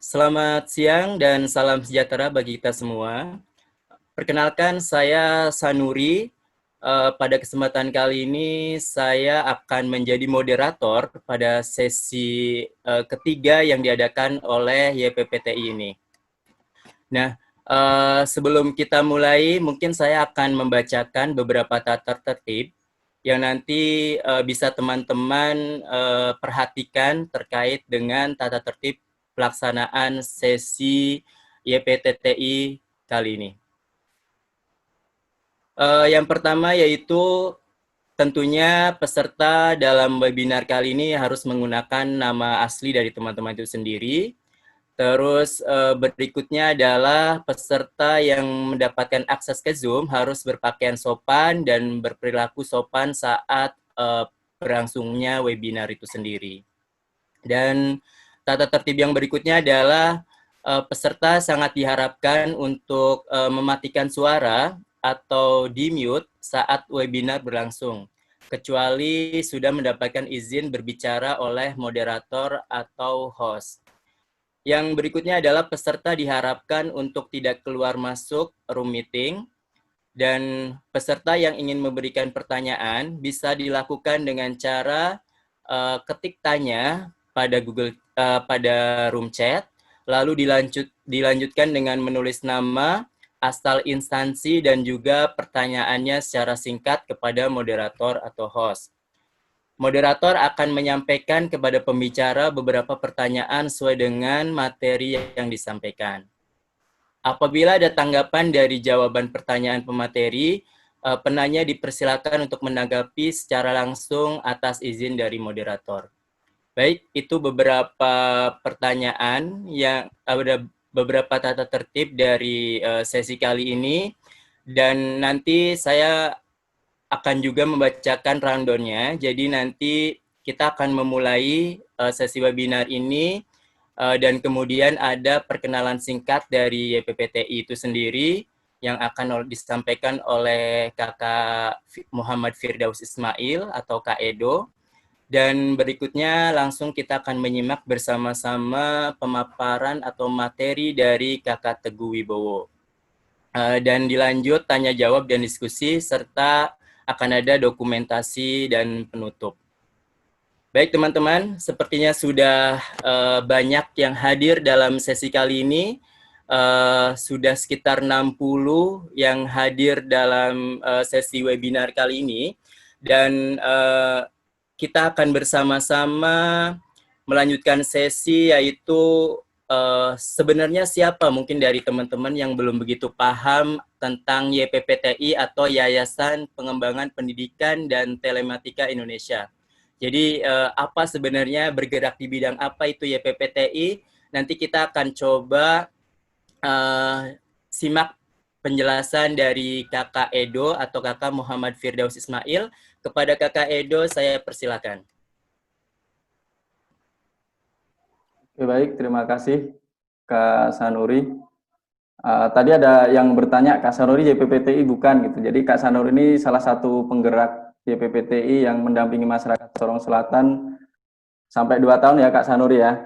Selamat siang dan salam sejahtera bagi kita semua. Perkenalkan, saya Sanuri. Pada kesempatan kali ini, saya akan menjadi moderator pada sesi ketiga yang diadakan oleh YPPTI ini. Nah, sebelum kita mulai, mungkin saya akan membacakan beberapa tata tertib yang nanti bisa teman-teman perhatikan terkait dengan tata tertib pelaksanaan sesi YPTTI kali ini. Yang pertama yaitu tentunya peserta dalam webinar kali ini harus menggunakan nama asli dari teman-teman itu sendiri. Terus berikutnya adalah peserta yang mendapatkan akses ke Zoom harus berpakaian sopan dan berperilaku sopan saat berlangsungnya webinar itu sendiri. Dan tata tertib yang berikutnya adalah peserta sangat diharapkan untuk mematikan suara atau di-mute saat webinar berlangsung, kecuali sudah mendapatkan izin berbicara oleh moderator atau host. Yang berikutnya adalah peserta diharapkan untuk tidak keluar masuk room meeting, dan peserta yang ingin memberikan pertanyaan bisa dilakukan dengan cara ketik tanya pada pada room chat, lalu dilanjutkan dengan menulis nama, asal instansi, dan juga pertanyaannya secara singkat kepada moderator atau host. Moderator akan menyampaikan kepada pembicara beberapa pertanyaan sesuai dengan materi yang disampaikan. Apabila ada tanggapan dari jawaban pertanyaan pemateri, penanya dipersilakan untuk menanggapi secara langsung atas izin dari moderator. Baik, itu beberapa pertanyaan yang ada beberapa tata tertib dari sesi kali ini, dan nanti saya akan juga membacakan rundown-nya. Jadi nanti kita akan memulai sesi webinar ini dan kemudian ada perkenalan singkat dari YPPTI itu sendiri yang akan disampaikan oleh Kakak Muhammad Firdaus Ismail atau Kak Edo. Dan berikutnya langsung kita akan menyimak bersama-sama pemaparan atau materi dari Kakak Teguh Wibowo. Dan dilanjut tanya jawab dan diskusi serta akan ada dokumentasi dan penutup. Baik teman-teman, sepertinya sudah banyak yang hadir dalam sesi kali ini. Sudah sekitar 60 yang hadir dalam sesi webinar kali ini. Dan kita akan bersama-sama melanjutkan sesi, yaitu sebenarnya siapa mungkin dari teman-teman yang belum begitu paham tentang YPPTI atau Yayasan Pengembangan Pendidikan dan Telematika Indonesia. Jadi apa sebenarnya, bergerak di bidang apa itu YPPTI? Nanti kita akan coba simak penjelasan dari Kakak Edo atau Kakak Muhammad Firdaus Ismail. Kepada Kakak Edo, saya persilakan. Oke, baik, terima kasih Kak Sanuri. Tadi ada yang bertanya, Kak Sanuri YPPTI bukan gitu. Jadi Kak Sanuri ini salah satu penggerak YPPTI yang mendampingi masyarakat Sorong Selatan sampai 2 tahun ya Kak Sanuri ya.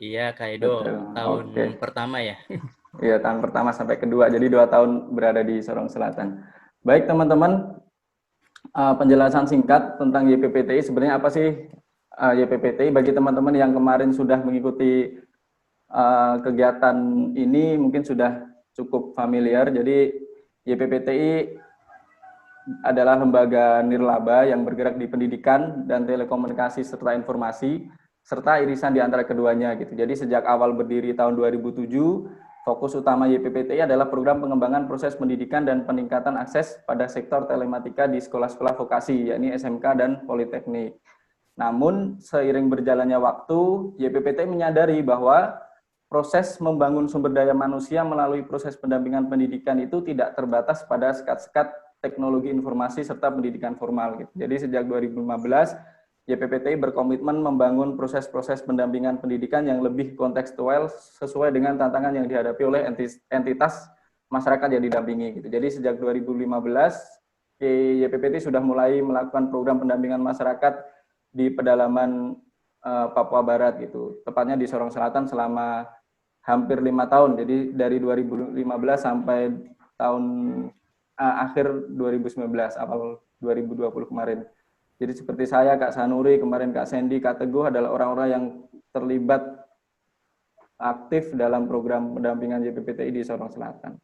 Iya Kak Edo, Betul. tahun Oke. pertama ya. Iya, tahun pertama sampai kedua, jadi 2 tahun berada di Sorong Selatan. Baik teman-teman, penjelasan singkat tentang YPPTI, sebenarnya apa sih YPPTI? Bagi teman-teman yang kemarin sudah mengikuti kegiatan ini mungkin sudah cukup familiar. Jadi YPPTI adalah lembaga nirlaba yang bergerak di pendidikan dan telekomunikasi serta informasi, serta irisan di antara keduanya gitu. Jadi sejak awal berdiri tahun 2007, fokus utama YPPTI adalah program pengembangan proses pendidikan dan peningkatan akses pada sektor telematika di sekolah-sekolah vokasi, yakni SMK dan Politeknik. Namun seiring berjalannya waktu, YPPTI menyadari bahwa proses membangun sumber daya manusia melalui proses pendampingan pendidikan itu tidak terbatas pada sekat-sekat teknologi informasi serta pendidikan formal gitu. Jadi sejak 2015 YPPTI berkomitmen membangun proses-proses pendampingan pendidikan yang lebih kontekstual sesuai dengan tantangan yang dihadapi oleh entitas masyarakat yang didampingi gitu. Jadi sejak 2015 YPPTI sudah mulai melakukan program pendampingan masyarakat di pedalaman Papua Barat gitu, tepatnya di Sorong Selatan selama hampir 5 tahun. Jadi dari 2015 sampai tahun akhir 2019, awal 2020 kemarin. Jadi seperti saya, Kak Sanuri, kemarin Kak Sandy, Kak Teguh adalah orang-orang yang terlibat aktif dalam program pendampingan YPPTI di Sorong Selatan.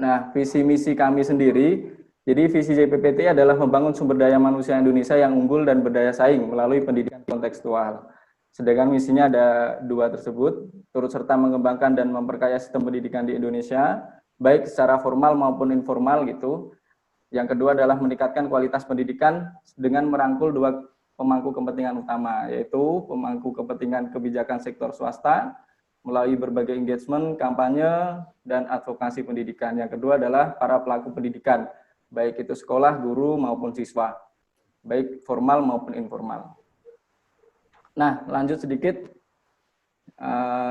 Nah, visi misi kami sendiri, jadi visi YPPTI adalah membangun sumber daya manusia Indonesia yang unggul dan berdaya saing melalui pendidikan kontekstual. Sedangkan misinya ada 2 tersebut, turut serta mengembangkan dan memperkaya sistem pendidikan di Indonesia, baik secara formal maupun informal gitu. Yang kedua adalah meningkatkan kualitas pendidikan dengan merangkul 2 pemangku kepentingan utama, yaitu pemangku kepentingan kebijakan sektor swasta, melalui berbagai engagement, kampanye, dan advokasi pendidikan. Yang kedua adalah para pelaku pendidikan, baik itu sekolah, guru, maupun siswa, baik formal maupun informal. Nah, lanjut sedikit.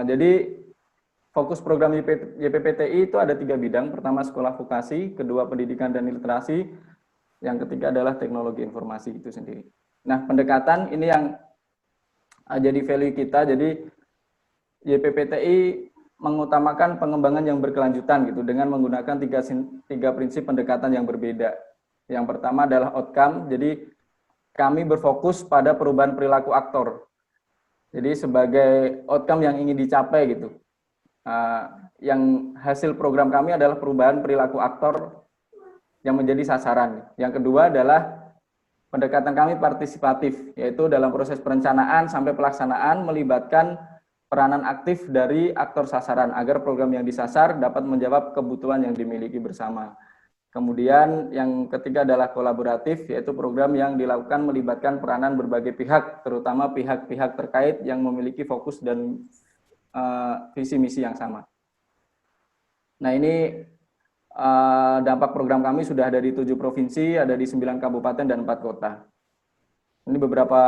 Jadi, fokus program YPPTI itu ada 3 bidang. Pertama, sekolah vokasi, kedua, pendidikan dan literasi, yang ketiga adalah teknologi informasi itu sendiri. Nah, pendekatan ini yang jadi value kita. Jadi, YPPTI mengutamakan pengembangan yang berkelanjutan gitu dengan menggunakan 3 prinsip pendekatan yang berbeda. Yang pertama adalah outcome. Jadi, kami berfokus pada perubahan perilaku aktor. Jadi sebagai outcome yang ingin dicapai gitu. Yang hasil program kami adalah perubahan perilaku aktor yang menjadi sasaran. Yang kedua adalah pendekatan kami partisipatif, yaitu dalam proses perencanaan sampai pelaksanaan melibatkan peranan aktif dari aktor sasaran agar program yang disasar dapat menjawab kebutuhan yang dimiliki bersama. Kemudian yang ketiga adalah kolaboratif, yaitu program yang dilakukan melibatkan peranan berbagai pihak, terutama pihak-pihak terkait yang memiliki fokus dan visi misi yang sama. Nah, ini dampak program kami sudah ada di 7 provinsi, ada di 9 kabupaten dan 4 kota. Ini beberapa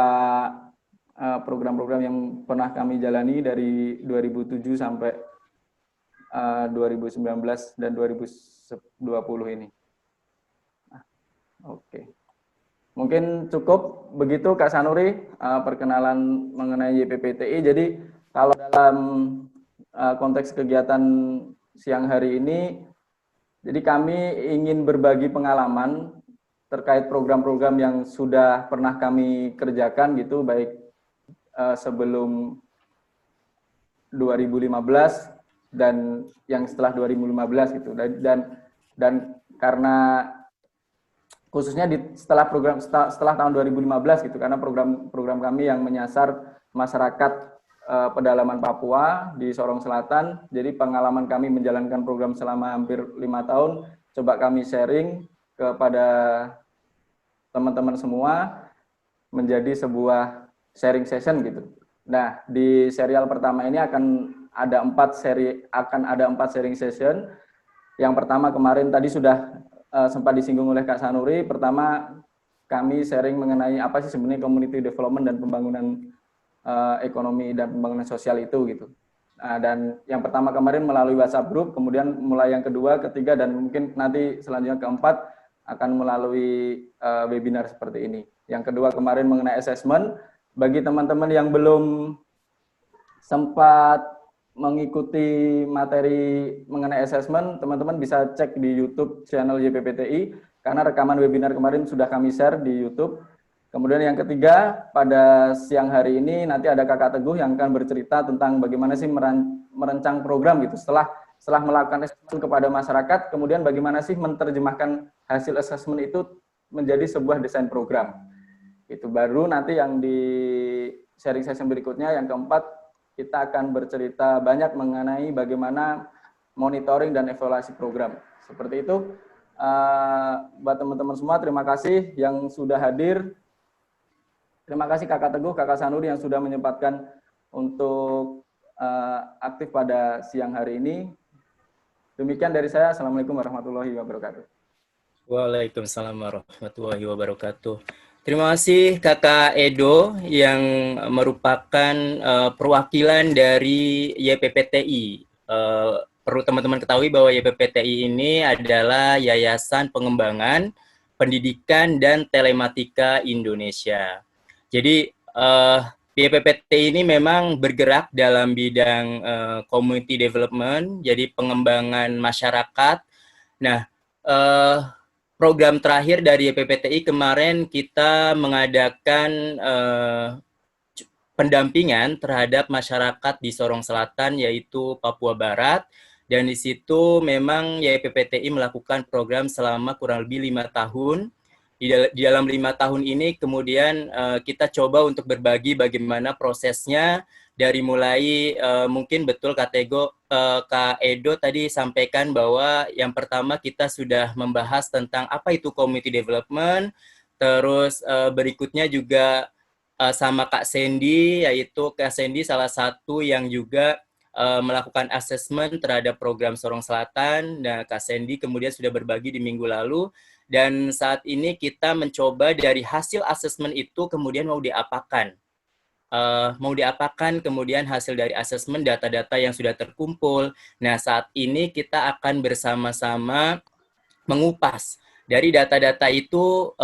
program-program yang pernah kami jalani dari 2007 sampai 2019 dan 2020 ini. Oke. Mungkin cukup begitu Kak Sanuri perkenalan mengenai YPPTI. Jadi kalau dalam konteks kegiatan siang hari ini, jadi kami ingin berbagi pengalaman terkait program-program yang sudah pernah kami kerjakan gitu, baik sebelum 2015 dan yang setelah 2015 gitu. Dan karena khususnya setelah tahun 2015 gitu, karena program kami yang menyasar masyarakat pedalaman Papua di Sorong Selatan. Jadi pengalaman kami menjalankan program selama hampir 5 tahun, coba kami sharing kepada teman-teman semua menjadi sebuah sharing session gitu. Nah, di serial pertama ini akan ada 4 sharing session. Yang pertama kemarin tadi sudah sempat disinggung oleh Kak Sanuri. Pertama, kami sharing mengenai apa sih sebenarnya community development dan pembangunan ekonomi dan pembangunan sosial itu gitu. Dan yang pertama kemarin melalui WhatsApp group, kemudian mulai yang kedua, ketiga, dan mungkin nanti selanjutnya keempat akan melalui webinar seperti ini. Yang kedua kemarin mengenai assessment. Bagi teman-teman yang belum sempat mengikuti materi mengenai assessment, teman-teman bisa cek di YouTube channel YPPTI, karena rekaman webinar kemarin sudah kami share di YouTube. Kemudian yang ketiga, pada siang hari ini nanti ada Kakak Teguh yang akan bercerita tentang bagaimana sih merancang program gitu. Setelah melakukan assessment kepada masyarakat, kemudian bagaimana sih menerjemahkan hasil assessment itu menjadi sebuah desain program. Itu baru nanti yang di sharing session berikutnya, yang keempat, kita akan bercerita banyak mengenai bagaimana monitoring dan evaluasi program. Seperti itu, buat teman-teman semua, terima kasih yang sudah hadir. Terima kasih Kakak Teguh, Kakak Sanuri yang sudah menyempatkan untuk aktif pada siang hari ini. Demikian dari saya. Assalamualaikum warahmatullahi wabarakatuh. Waalaikumsalam warahmatullahi wabarakatuh. Terima kasih Kakak Edo yang merupakan perwakilan dari YPPTI. Perlu teman-teman ketahui bahwa YPPTI ini adalah Yayasan Pengembangan Pendidikan dan Telematika Indonesia. Jadi YPPT ini memang bergerak dalam bidang community development, jadi pengembangan masyarakat. Nah, program terakhir dari YPPTI kemarin kita mengadakan pendampingan terhadap masyarakat di Sorong Selatan, yaitu Papua Barat. Dan di situ memang YPPTI melakukan program selama kurang lebih 5 tahun. Di dalam 5 tahun ini kemudian kita coba untuk berbagi bagaimana prosesnya, dari mulai mungkin betul Kak Edo tadi sampaikan bahwa yang pertama kita sudah membahas tentang apa itu community development, terus berikutnya juga sama Kak Sandy, yaitu Kak Sandy salah satu yang juga melakukan assessment terhadap program Sorong Selatan. Nah, Kak Sandy kemudian sudah berbagi di minggu lalu, dan saat ini kita mencoba dari hasil assessment itu kemudian mau diapakan. Kemudian hasil dari assessment, data-data yang sudah terkumpul. Nah, saat ini kita akan bersama-sama mengupas dari data-data itu,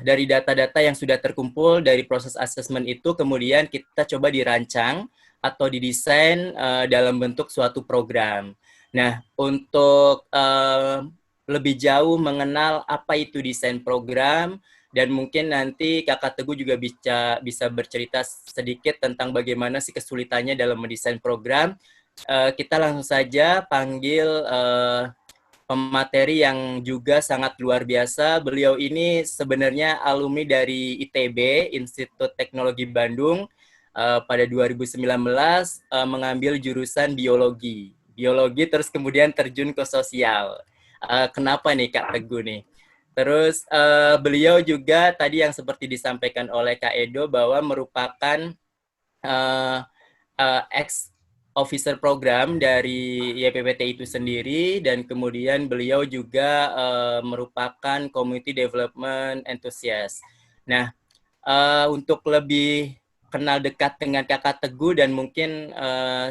dari data-data yang sudah terkumpul dari proses assessment itu, kemudian kita coba dirancang atau didesain dalam bentuk suatu program. Nah, untuk lebih jauh mengenal apa itu desain program, dan mungkin nanti Kakak Teguh juga bisa bercerita sedikit tentang bagaimana sih kesulitannya dalam mendesain program. Kita langsung saja panggil pemateri yang juga sangat luar biasa. Beliau ini sebenarnya alumni dari ITB, Institut Teknologi Bandung, pada 2019 mengambil jurusan biologi. Biologi terus kemudian terjun ke sosial. Kenapa nih Kak Teguh nih? Terus beliau juga tadi yang seperti disampaikan oleh Kak Edo bahwa merupakan ex officer program dari YPPT itu sendiri, dan kemudian beliau juga merupakan community development enthusiast. Nah, untuk lebih kenal dekat dengan Kakak Teguh dan mungkin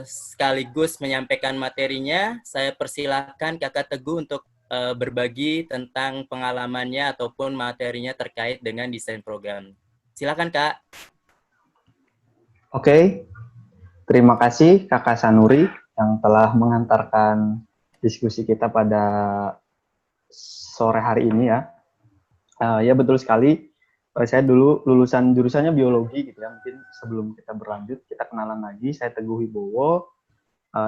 sekaligus menyampaikan materinya, saya persilakan Kakak Teguh untuk berbagi tentang pengalamannya ataupun materinya terkait dengan desain program. Silakan Kak. Oke, terima kasih Kakak Sanuri yang telah mengantarkan diskusi kita pada sore hari ini ya. Ya betul sekali, saya dulu lulusan jurusannya biologi gitu ya. Mungkin sebelum kita berlanjut, kita kenalan lagi. Saya Teguh Wibowo,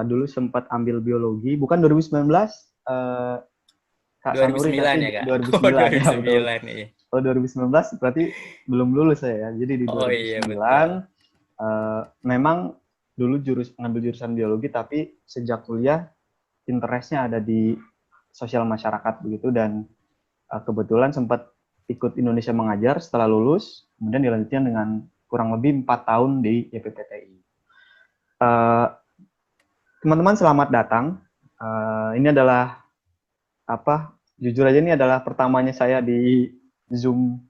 dulu sempat ambil biologi, bukan 2019, Kak 2009 Sanuri tapi ya Kak? 2009 ya betul. 2009 nih. Oh 2019 berarti belum lulus saya ya. Jadi di 2009 iya, betul. Memang dulu ngambil jurusan biologi, tapi sejak kuliah interestnya ada di sosial masyarakat begitu, dan kebetulan sempat ikut Indonesia Mengajar setelah lulus, kemudian dilanjutkan dengan kurang lebih 4 tahun di YPPTI. Teman-teman selamat datang. Ini adalah jujur aja ini adalah pertamanya saya di Zoom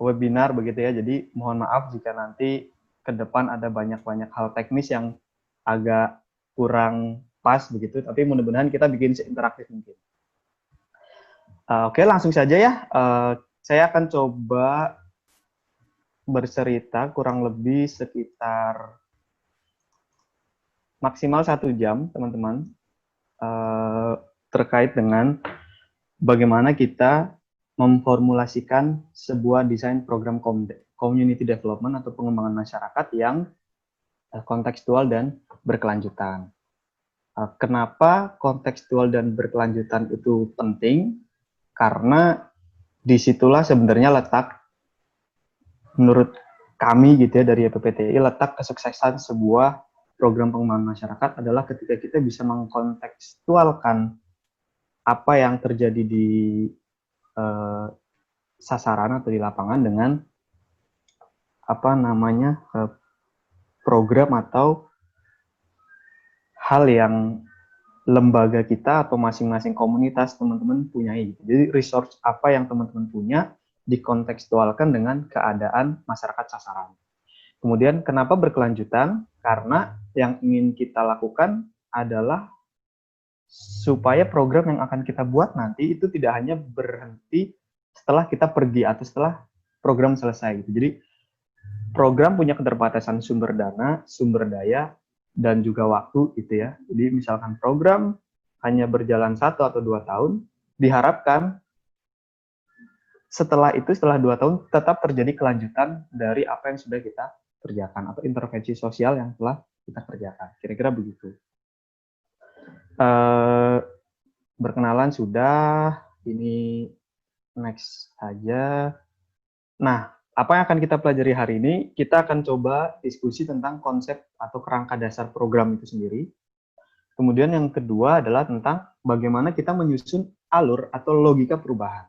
webinar begitu ya. Jadi mohon maaf jika nanti ke depan ada banyak-banyak hal teknis yang agak kurang pas begitu, tapi mudah-mudahan kita bikin interaktif mungkin. Oke, langsung saja ya. Saya akan coba bercerita kurang lebih sekitar maksimal 1 jam, teman-teman, terkait dengan bagaimana kita memformulasikan sebuah desain program community development atau pengembangan masyarakat yang kontekstual dan berkelanjutan. Kenapa kontekstual dan berkelanjutan itu penting? Karena disitulah sebenarnya letak, menurut kami gitu ya dari YPPTI, letak kesuksesan sebuah program pengembangan masyarakat adalah ketika kita bisa mengkontekstualkan apa yang terjadi di sasaran atau di lapangan dengan program atau hal yang lembaga kita atau masing-masing komunitas teman-teman punyai. Jadi resource apa yang teman-teman punya dikontekstualkan dengan keadaan masyarakat sasaran. Kemudian kenapa berkelanjutan? Karena yang ingin kita lakukan adalah supaya program yang akan kita buat nanti itu tidak hanya berhenti setelah kita pergi atau setelah program selesai. Jadi program punya keterbatasan sumber dana, sumber daya, dan juga waktu gitu ya. Jadi misalkan program hanya berjalan 1 atau 2 tahun, diharapkan setelah 2 tahun tetap terjadi kelanjutan dari apa yang sudah kita kerjakan atau intervensi sosial yang telah kita kerjakan. Kira-kira begitu. Berkenalan sudah, ini next aja. Nah, apa yang akan kita pelajari hari ini, kita akan coba diskusi tentang konsep atau kerangka dasar program itu sendiri. Kemudian yang kedua adalah tentang bagaimana kita menyusun alur atau logika perubahan.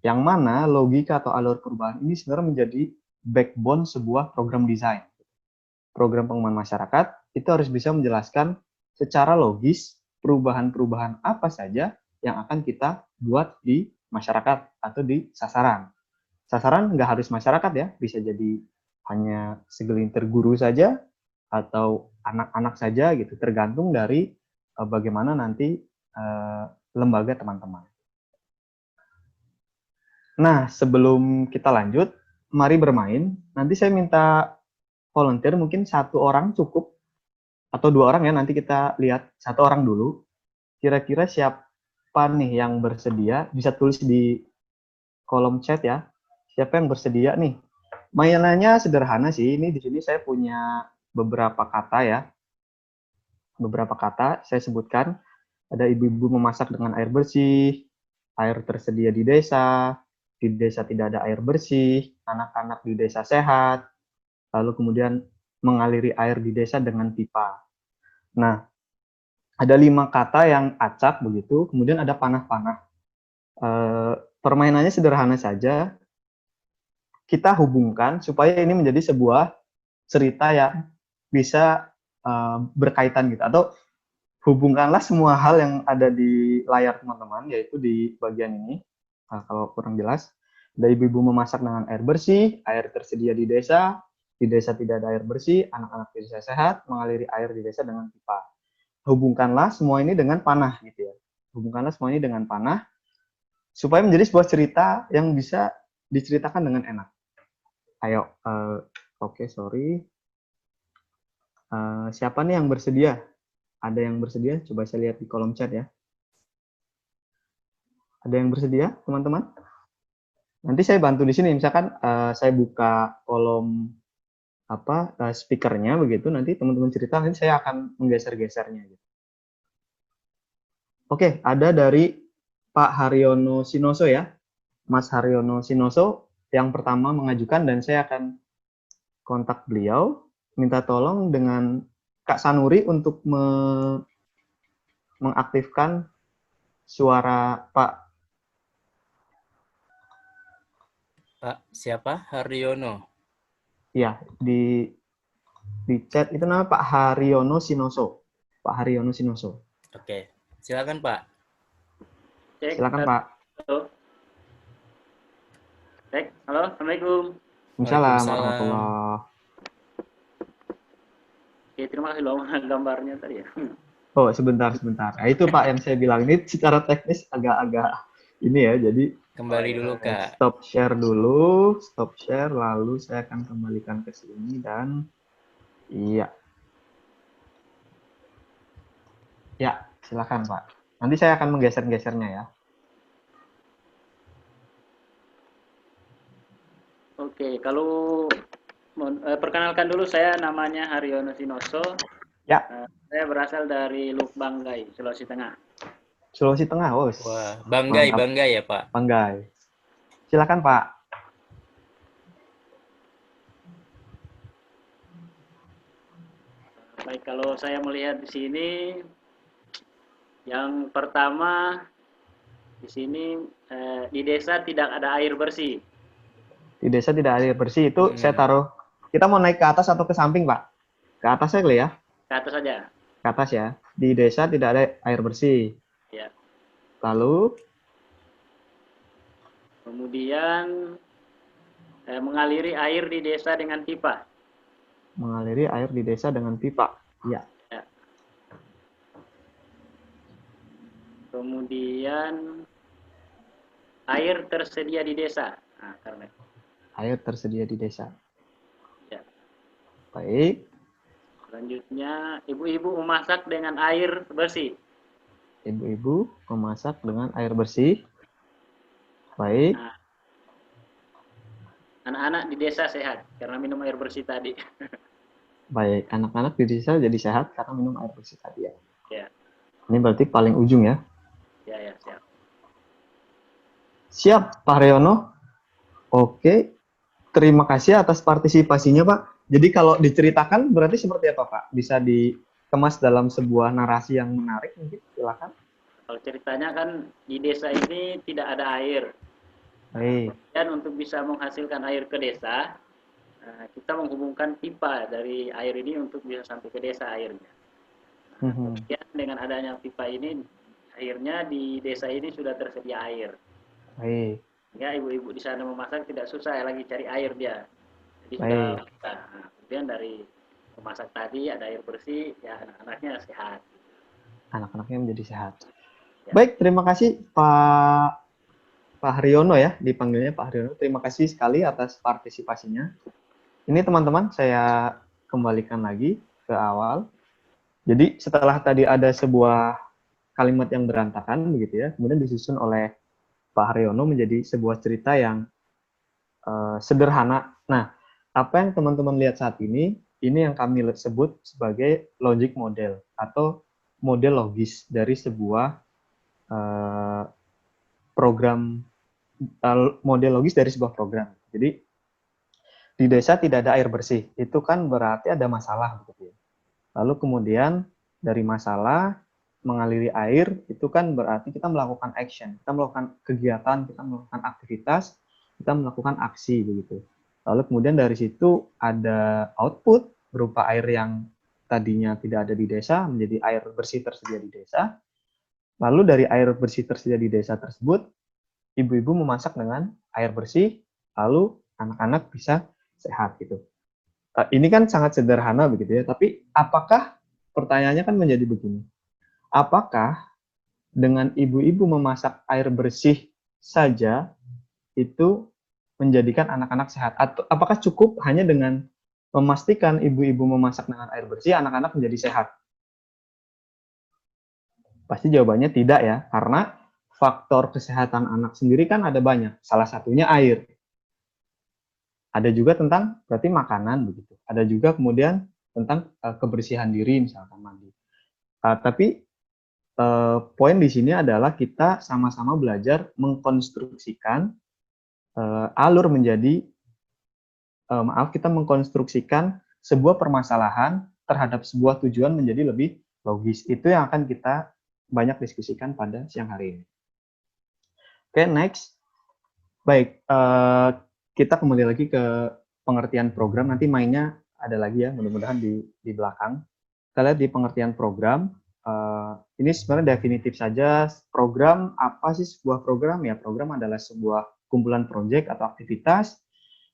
Yang mana logika atau alur perubahan ini sebenarnya menjadi backbone sebuah program desain. Program pengembangan masyarakat itu harus bisa menjelaskan secara logis perubahan-perubahan apa saja yang akan kita buat di masyarakat atau di sasaran. Sasaran nggak harus masyarakat ya, bisa jadi hanya segelintir guru saja atau anak-anak saja gitu, tergantung dari bagaimana nanti lembaga teman-teman. Nah, sebelum kita lanjut, mari bermain. Nanti saya minta volunteer, mungkin 1 orang cukup, atau 2 orang ya, nanti kita lihat 1 orang dulu. Kira-kira siapa nih yang bersedia, bisa tulis di kolom chat ya. Siapa yang bersedia nih? Mainannya sederhana sih. Ini di sini saya punya beberapa kata ya. Beberapa kata saya sebutkan. Ada ibu-ibu memasak dengan air bersih, air tersedia di desa tidak ada air bersih, anak-anak di desa sehat, lalu kemudian mengaliri air di desa dengan pipa. Nah, ada 5 kata yang acak begitu, kemudian ada panah-panah. Permainannya sederhana saja, kita hubungkan supaya ini menjadi sebuah cerita yang bisa berkaitan gitu, atau hubungkanlah semua hal yang ada di layar teman-teman, yaitu di bagian ini. Kalau kurang jelas, ada ibu-ibu memasak dengan air bersih, air tersedia di desa tidak ada air bersih, anak-anak di desa sehat, mengaliri air di desa dengan pipa. Hubungkanlah semua ini dengan panah gitu ya. Hubungkanlah semua ini dengan panah supaya menjadi sebuah cerita yang bisa diceritakan dengan enak. Ayo, oke, sorry. Siapa nih yang bersedia? Ada yang bersedia? Coba saya lihat di kolom chat ya. Ada yang bersedia, teman-teman? Nanti saya bantu di sini. Misalkan saya buka kolom speakernya begitu. Nanti teman-teman cerita. Nanti saya akan menggeser-gesernya. Gitu. Oke, ada dari Pak Haryono Sinoso ya. Mas Haryono Sinoso yang pertama mengajukan, dan saya akan kontak beliau. Minta tolong dengan Kak Sanuri untuk mengaktifkan suara Pak. Pak siapa? Haryono. Ya, di chat itu nama Pak Haryono Sinoso. Pak Haryono Sinoso. Oke, silakan Pak. Cek, Silakan Pak. halo. Cek, halo, Assalamualaikum. Waalaikumsalam warahmatullahi. Oke, terima kasih loh gambarnya tadi ya. Oh, sebentar. Nah, itu Pak yang saya bilang, ini secara teknis agak-agak ini ya, jadi Kembali dulu Kak. stop share dulu, lalu saya akan kembalikan ke sini dan iya. Ya, silakan Pak. Nanti saya akan menggeser-gesernya ya. Oke, kalau perkenalkan dulu, saya namanya Haryono Sinoso. Ya. Saya berasal dari Lukbanggai, Sulawesi Tengah. Sulawesi Tengah, Wah, Banggai ya Pak. Banggai. Silakan Pak. Baik, kalau saya melihat di sini, yang pertama di sini di desa tidak ada air bersih. Di desa tidak ada air bersih itu saya taruh. Kita mau naik ke atas atau ke samping Pak? Ke atas aja ya. Ke atas saja. Ke atas ya. Di desa tidak ada air bersih. Ya. Lalu kemudian mengaliri air di desa dengan pipa. Mengaliri air di desa dengan pipa. Ya. Ya. Kemudian air tersedia di desa. Nah, karena air tersedia di desa. Baik. Selanjutnya, ibu-ibu memasak dengan air bersih. Ibu-ibu memasak dengan air bersih. Baik. Nah, anak-anak di desa sehat karena minum air bersih tadi. Baik. Anak-anak di desa jadi sehat karena minum air bersih tadi ya. Ya, Ini berarti paling ujung ya. ya, siap. Siap, Pak Haryono. Oke. Terima kasih atas partisipasinya, Pak. Jadi kalau diceritakan berarti seperti apa, Pak? Bisa dikemas dalam sebuah narasi yang menarik mungkin? Silakan. Kalau ceritanya kan di desa ini tidak ada air. Baik. Dan untuk bisa menghasilkan air ke desa, kita menghubungkan pipa dari air ini untuk bisa sampai ke desa airnya. Kemudian dengan adanya pipa ini, akhirnya di desa ini sudah tersedia air. Baik. Ya, ibu-ibu di sana memasak tidak susah ya lagi cari air dia. Jadi Baik. sudah, kemudian dari memasak tadi ada air bersih, ya anak-anaknya sehat. Anak-anaknya menjadi sehat. Ya. Baik, terima kasih Pak Haryono ya, dipanggilnya Pak Haryono. Terima kasih sekali atas partisipasinya. Ini teman-teman, saya kembalikan lagi ke awal. Jadi setelah tadi ada sebuah kalimat yang berantakan begitu ya, kemudian disusun oleh Pak Haryono menjadi sebuah cerita yang sederhana. Nah, apa yang teman-teman lihat saat ini yang kami sebut sebagai logic model atau model logis dari sebuah program, model logis dari sebuah program. Jadi di desa tidak ada air bersih, itu kan berarti ada masalah begitu ya. Lalu kemudian dari masalah mengaliri air itu kan berarti kita melakukan action, kita melakukan kegiatan, kita melakukan aktivitas, kita melakukan aksi begitu. Lalu kemudian dari situ ada output berupa air yang tadinya tidak ada di desa menjadi air bersih tersedia di desa. Lalu dari air bersih tersedia di desa tersebut, ibu-ibu memasak dengan air bersih, lalu anak-anak bisa sehat gitu. Ini kan sangat sederhana begitu ya, tapi apakah pertanyaannya kan menjadi begini. Apakah dengan ibu-ibu memasak air bersih saja itu menjadikan anak-anak sehat? Atau apakah cukup hanya dengan memastikan ibu-ibu memasak dengan air bersih, anak-anak menjadi sehat? Pasti jawabannya tidak ya, karena faktor kesehatan anak sendiri kan ada banyak. Salah satunya air. Ada juga tentang berarti makanan begitu. Ada juga kemudian tentang kebersihan diri misalkan mandi. Tapi poin di sini adalah kita sama-sama belajar mengkonstruksikan alur menjadi kita mengkonstruksikan sebuah permasalahan terhadap sebuah tujuan menjadi lebih logis. Itu yang akan kita banyak diskusikan pada siang hari ini. Oke, next. Baik, kita kembali lagi ke pengertian program. Nanti mainnya ada lagi ya, mudah-mudahan di belakang. Kita lihat di pengertian program. Ini sebenarnya definitif saja. Program, apa sih sebuah program? Ya, program adalah sebuah kumpulan proyek atau aktivitas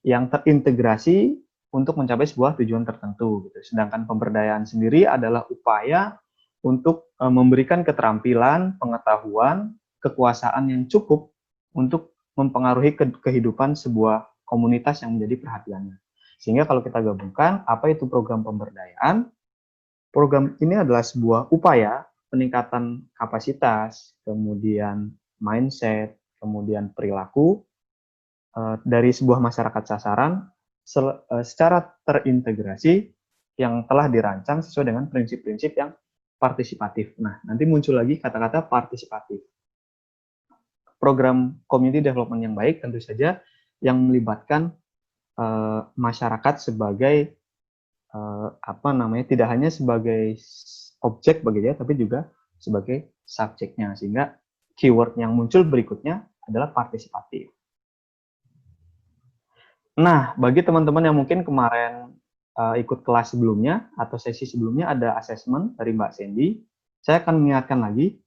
yang terintegrasi untuk mencapai sebuah tujuan tertentu. Gitu. Sedangkan pemberdayaan sendiri adalah upaya untuk memberikan keterampilan, pengetahuan, kekuasaan yang cukup untuk mempengaruhi kehidupan sebuah komunitas yang menjadi perhatiannya. Sehingga kalau kita gabungkan, apa itu program pemberdayaan? Program ini adalah sebuah upaya peningkatan kapasitas, kemudian mindset, kemudian perilaku dari sebuah masyarakat sasaran secara terintegrasi yang telah dirancang sesuai dengan prinsip-prinsip yang partisipatif. Nah, nanti muncul lagi kata-kata partisipatif. Program community development yang baik tentu saja yang melibatkan masyarakat sebagai tidak hanya sebagai objek begitu ya, tapi juga sebagai subjeknya, sehingga keyword yang muncul berikutnya adalah partisipatif. Nah, bagi teman-teman yang mungkin kemarin ikut kelas sebelumnya atau sesi sebelumnya ada assessment dari Mbak Sandy, saya akan mengingatkan lagi.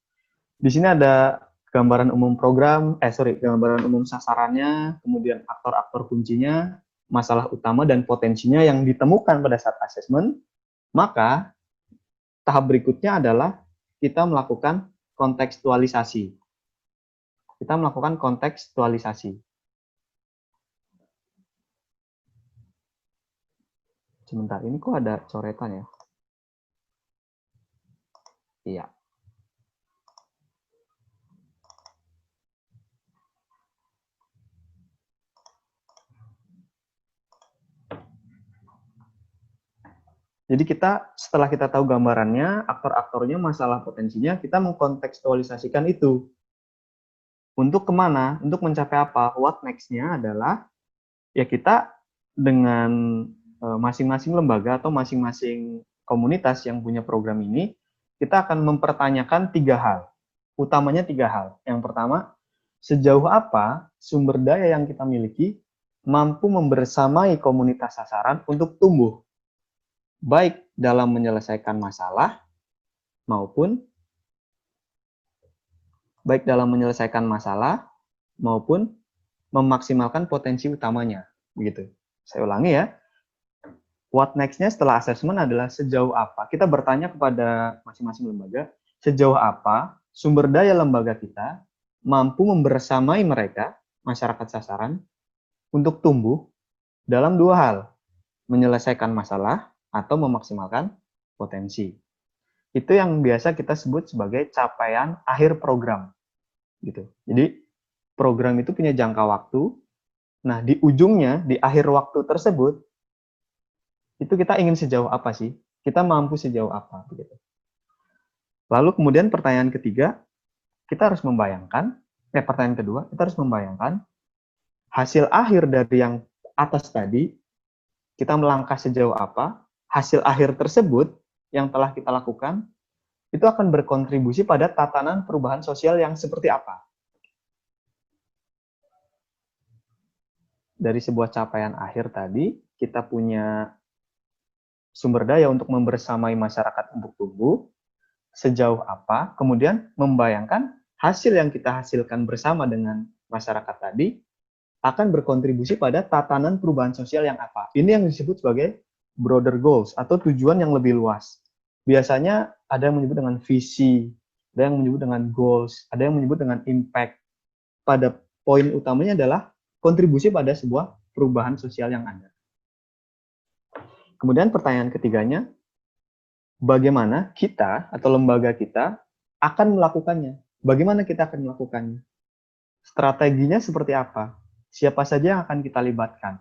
Di sini ada gambaran umum program, gambaran umum sasarannya, kemudian aktor-aktor kuncinya, masalah utama dan potensinya yang ditemukan pada saat assessment. Maka tahap berikutnya adalah kita melakukan kontekstualisasi. Kita melakukan kontekstualisasi. Sebentar, ini kok ada coretan ya? Iya. Jadi setelah kita tahu gambarannya, aktor-aktornya, masalah potensinya, kita mengkontekstualisasikan itu. Untuk kemana? Untuk mencapai apa? What next-nya adalah, ya kita dengan masing-masing lembaga atau masing-masing komunitas yang punya program ini, kita akan mempertanyakan 3 hal. Utamanya 3 hal. Yang pertama, sejauh apa sumber daya yang kita miliki mampu membersamai komunitas sasaran untuk tumbuh, baik dalam menyelesaikan masalah maupun memaksimalkan potensi utamanya. Begitu. Saya ulangi ya. What next-nya setelah assessment adalah sejauh apa. Kita bertanya kepada masing-masing lembaga, sejauh apa sumber daya lembaga kita mampu membersamai mereka, masyarakat sasaran, untuk tumbuh dalam 2 hal, menyelesaikan masalah atau memaksimalkan potensi. Itu yang biasa kita sebut sebagai capaian akhir program. Gitu. Jadi program itu punya jangka waktu. Nah, di ujungnya, di akhir waktu tersebut, itu kita ingin sejauh apa sih? Kita mampu sejauh apa? Begitu. Lalu kemudian pertanyaan ketiga, kita harus membayangkan, pertanyaan kedua, kita harus membayangkan hasil akhir dari yang atas tadi, kita melangkah sejauh apa, hasil akhir tersebut yang telah kita lakukan, itu akan berkontribusi pada tatanan perubahan sosial yang seperti apa. Dari sebuah capaian akhir tadi, kita punya sumber daya untuk membersamai masyarakat untuk tumbuh, sejauh apa, kemudian membayangkan hasil yang kita hasilkan bersama dengan masyarakat tadi akan berkontribusi pada tatanan perubahan sosial yang apa. Ini yang disebut sebagai broader goals atau tujuan yang lebih luas. Biasanya ada yang menyebut dengan visi, ada yang menyebut dengan goals, ada yang menyebut dengan impact. Pada poin utamanya adalah kontribusi pada sebuah perubahan sosial yang ada. Kemudian pertanyaan ketiganya, bagaimana kita atau lembaga kita akan melakukannya? Bagaimana kita akan melakukannya? Strateginya seperti apa? Siapa saja yang akan kita libatkan?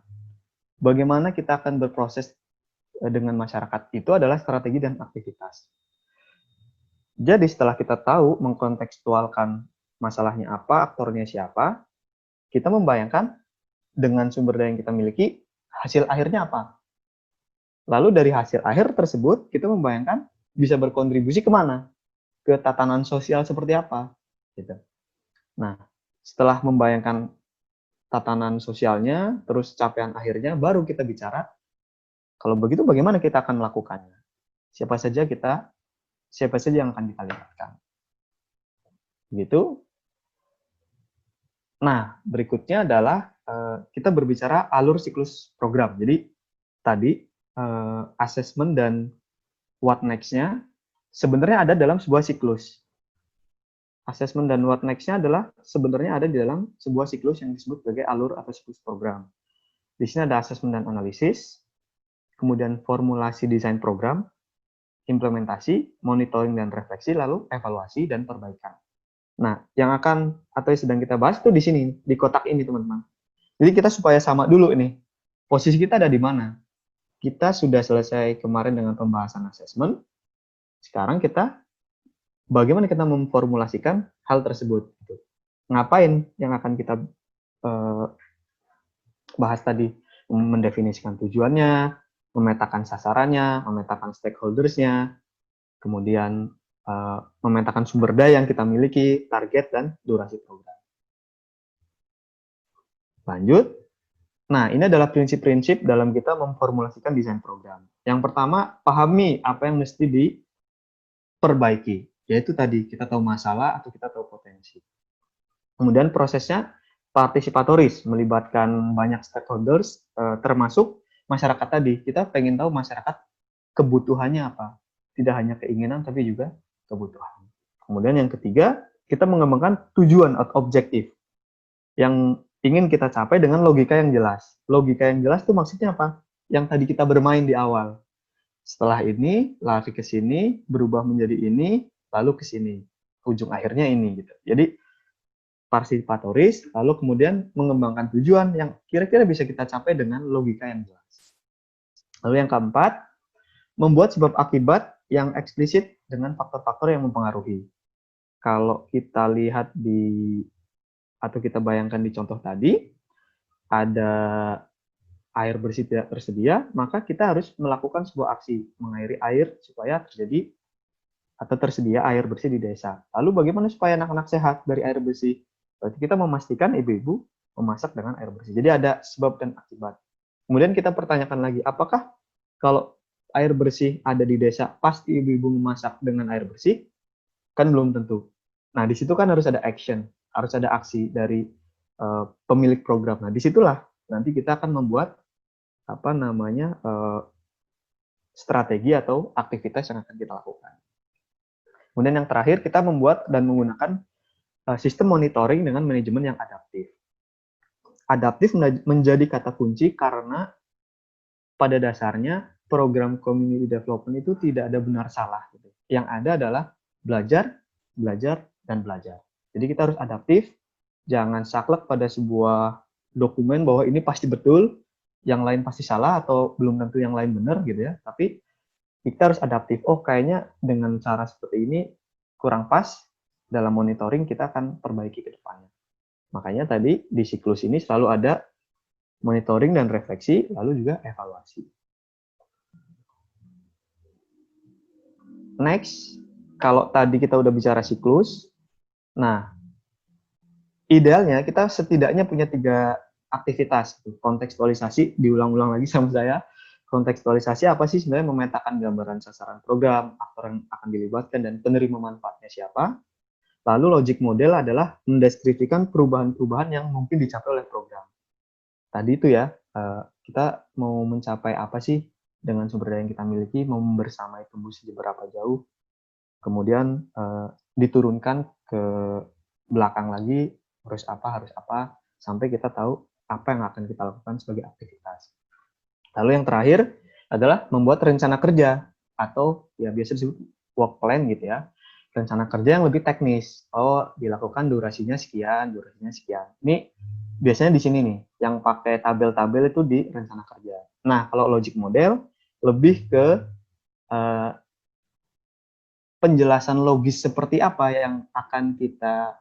Bagaimana kita akan berproses dengan masyarakat? Itu adalah strategi dan aktivitas. Jadi setelah kita tahu mengkontekstualkan masalahnya apa, aktornya siapa, kita membayangkan dengan sumber daya yang kita miliki, hasil akhirnya apa? Lalu dari hasil akhir tersebut, kita membayangkan bisa berkontribusi kemana? Ke tatanan sosial seperti apa? Gitu. Nah, setelah membayangkan tatanan sosialnya, terus capaian akhirnya, baru kita bicara, kalau begitu bagaimana kita akan melakukannya? Siapa saja yang akan kita libatkan? Begitu. Nah, berikutnya adalah kita berbicara alur siklus program. Jadi, tadi assessment dan what next-nya sebenarnya ada dalam sebuah siklus. Assessment dan what next-nya adalah sebenarnya ada di dalam sebuah siklus yang disebut sebagai alur atau siklus program. Di sini ada assessment dan analisis, kemudian formulasi desain program, implementasi, monitoring dan refleksi, lalu evaluasi dan perbaikan. Nah, yang akan atau yang sedang kita bahas itu di sini, di kotak ini, teman-teman. Jadi kita supaya sama dulu ini, posisi kita ada di mana? Kita sudah selesai kemarin dengan pembahasan assessment. Sekarang bagaimana kita memformulasikan hal tersebut? Ngapain yang akan kita bahas tadi? Mendefinisikan tujuannya, memetakan sasarannya, memetakan stakeholders-nya, kemudian memetakan sumber daya yang kita miliki, target, dan durasi program. Lanjut. Nah, ini adalah prinsip-prinsip dalam kita memformulasikan desain program. Yang pertama, pahami apa yang mesti diperbaiki. Yaitu tadi, kita tahu masalah atau kita tahu potensi. Kemudian prosesnya partisipatoris, melibatkan banyak stakeholders, termasuk masyarakat tadi. Kita pengen tahu masyarakat kebutuhannya apa. Tidak hanya keinginan, tapi juga kebutuhan. Kemudian yang ketiga, kita mengembangkan tujuan atau objektif yang ingin kita capai dengan logika yang jelas. Logika yang jelas itu maksudnya apa? yang tadi kita bermain di awal. Setelah ini, lari ke sini, berubah menjadi ini, lalu ke sini. Ujung akhirnya ini. Gitu. Jadi, partisipatoris, lalu kemudian mengembangkan tujuan yang kira-kira bisa kita capai dengan logika yang jelas. Lalu yang keempat, membuat sebab akibat yang eksplisit dengan faktor-faktor yang mempengaruhi. Kalau kita lihat atau kita bayangkan di contoh tadi, ada air bersih tidak tersedia, maka kita harus melakukan sebuah aksi, mengairi air supaya terjadi atau tersedia air bersih di desa. Lalu bagaimana supaya anak-anak sehat dari air bersih? Berarti kita memastikan ibu-ibu memasak dengan air bersih. Jadi ada sebab dan akibat. Kemudian kita pertanyakan lagi, apakah kalau air bersih ada di desa, pasti ibu-ibu memasak dengan air bersih? Kan belum tentu. Nah, di situ kan harus ada action, harus ada aksi dari pemilik program. Nah, disitulah nanti kita akan membuat strategi atau aktivitas yang akan kita lakukan. Kemudian yang terakhir, kita membuat dan menggunakan sistem monitoring dengan manajemen yang adaptif. Adaptif menjadi kata kunci karena pada dasarnya program community development itu tidak ada benar salah. Yang ada adalah belajar, belajar, dan belajar. Jadi kita harus adaptif, jangan saklek pada sebuah dokumen bahwa ini pasti betul, yang lain pasti salah, atau belum tentu yang lain benar gitu ya. Tapi kita harus adaptif. Oh, kayaknya dengan cara seperti ini kurang pas, dalam monitoring kita akan perbaiki ke depannya. Makanya tadi di siklus ini selalu ada monitoring dan refleksi, lalu juga evaluasi. Next, kalau tadi kita udah bicara siklus, nah idealnya kita setidaknya punya 3 aktivitas. Kontekstualisasi, diulang-ulang lagi sama saya. Kontekstualisasi apa sih sebenarnya? Memetakan gambaran sasaran program, aktor yang akan dilibatkan, dan penerima manfaatnya siapa. Lalu logic model adalah mendeskripsikan perubahan-perubahan yang mungkin dicapai oleh program. Tadi itu ya, kita mau mencapai apa sih dengan sumber daya yang kita miliki, mau membersamai tumbuh seberapa jauh, kemudian diturunkan ke belakang lagi, harus apa, sampai kita tahu apa yang akan kita lakukan sebagai aktivitas. Lalu yang terakhir adalah membuat rencana kerja, atau ya biasa disebut work plan gitu ya. Rencana kerja yang lebih teknis. Oh, dilakukan durasinya sekian, durasinya sekian. Ini biasanya di sini nih, yang pakai tabel-tabel itu di rencana kerja. Nah, kalau logic model lebih ke penjelasan logis seperti apa yang akan kita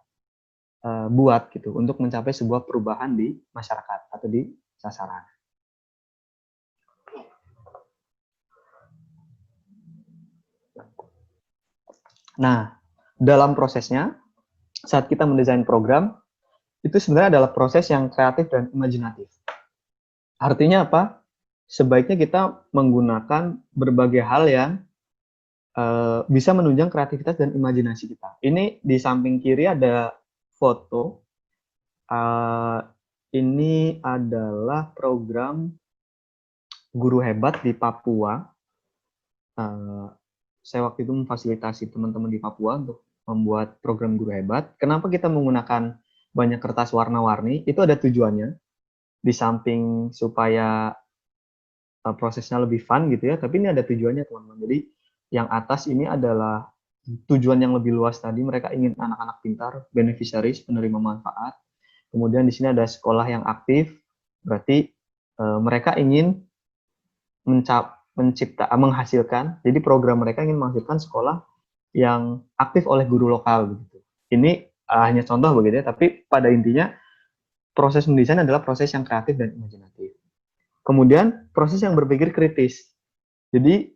buat gitu untuk mencapai sebuah perubahan di masyarakat atau di sasaran. Nah, dalam prosesnya, saat kita mendesain program, itu sebenarnya adalah proses yang kreatif dan imajinatif. Artinya apa? Sebaiknya kita menggunakan berbagai hal yang bisa menunjang kreativitas dan imajinasi kita. Ini di samping kiri ada foto. Ini adalah program Guru Hebat di Papua. Saya waktu itu memfasilitasi teman-teman di Papua untuk membuat program Guru Hebat. Kenapa kita menggunakan banyak kertas warna-warni? Itu ada tujuannya. Di samping supaya prosesnya lebih fun gitu ya, tapi ini ada tujuannya teman-teman. Jadi yang atas ini adalah tujuan yang lebih luas tadi. Mereka ingin anak-anak pintar, beneficiaries, penerima manfaat. Kemudian di sini ada sekolah yang aktif, berarti mereka ingin menghasilkan, jadi program mereka ingin menghasilkan sekolah yang aktif oleh guru lokal begitu. Ini hanya contoh begitu ya, tapi pada intinya proses mendesain adalah proses yang kreatif dan imajinatif. Kemudian proses yang berpikir kritis. Jadi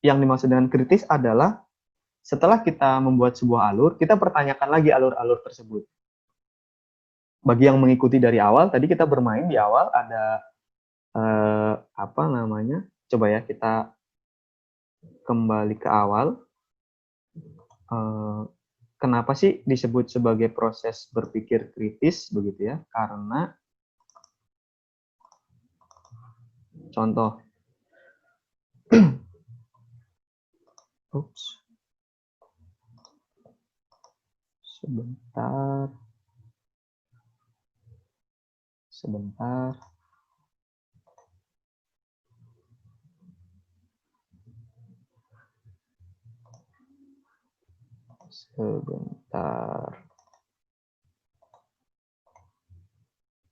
yang dimaksud dengan kritis adalah setelah kita membuat sebuah alur, kita pertanyakan lagi alur-alur tersebut. Bagi yang mengikuti dari awal, tadi kita bermain di awal ada coba ya kita kembali ke awal. Kenapa sih disebut sebagai proses berpikir kritis begitu ya? Karena contoh, sebentar. Sebentar.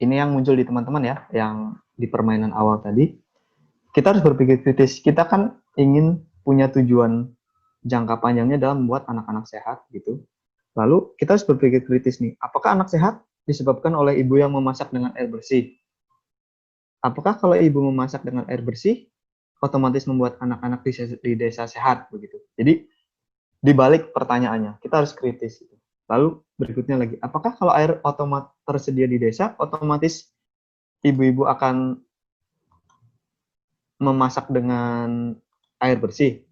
Ini yang muncul di teman-teman ya, yang di permainan awal tadi. Kita harus berpikir kritis. Kita kan ingin punya tujuan jangka panjangnya dalam membuat anak-anak sehat gitu. Lalu kita harus berpikir kritis nih, apakah anak sehat disebabkan oleh ibu yang memasak dengan air bersih? Apakah kalau ibu memasak dengan air bersih, otomatis membuat anak-anak di desa sehat begitu? Jadi dibalik pertanyaannya, kita harus kritis. Lalu berikutnya lagi, apakah kalau air otomatis tersedia di desa, otomatis ibu-ibu akan memasak dengan air bersih?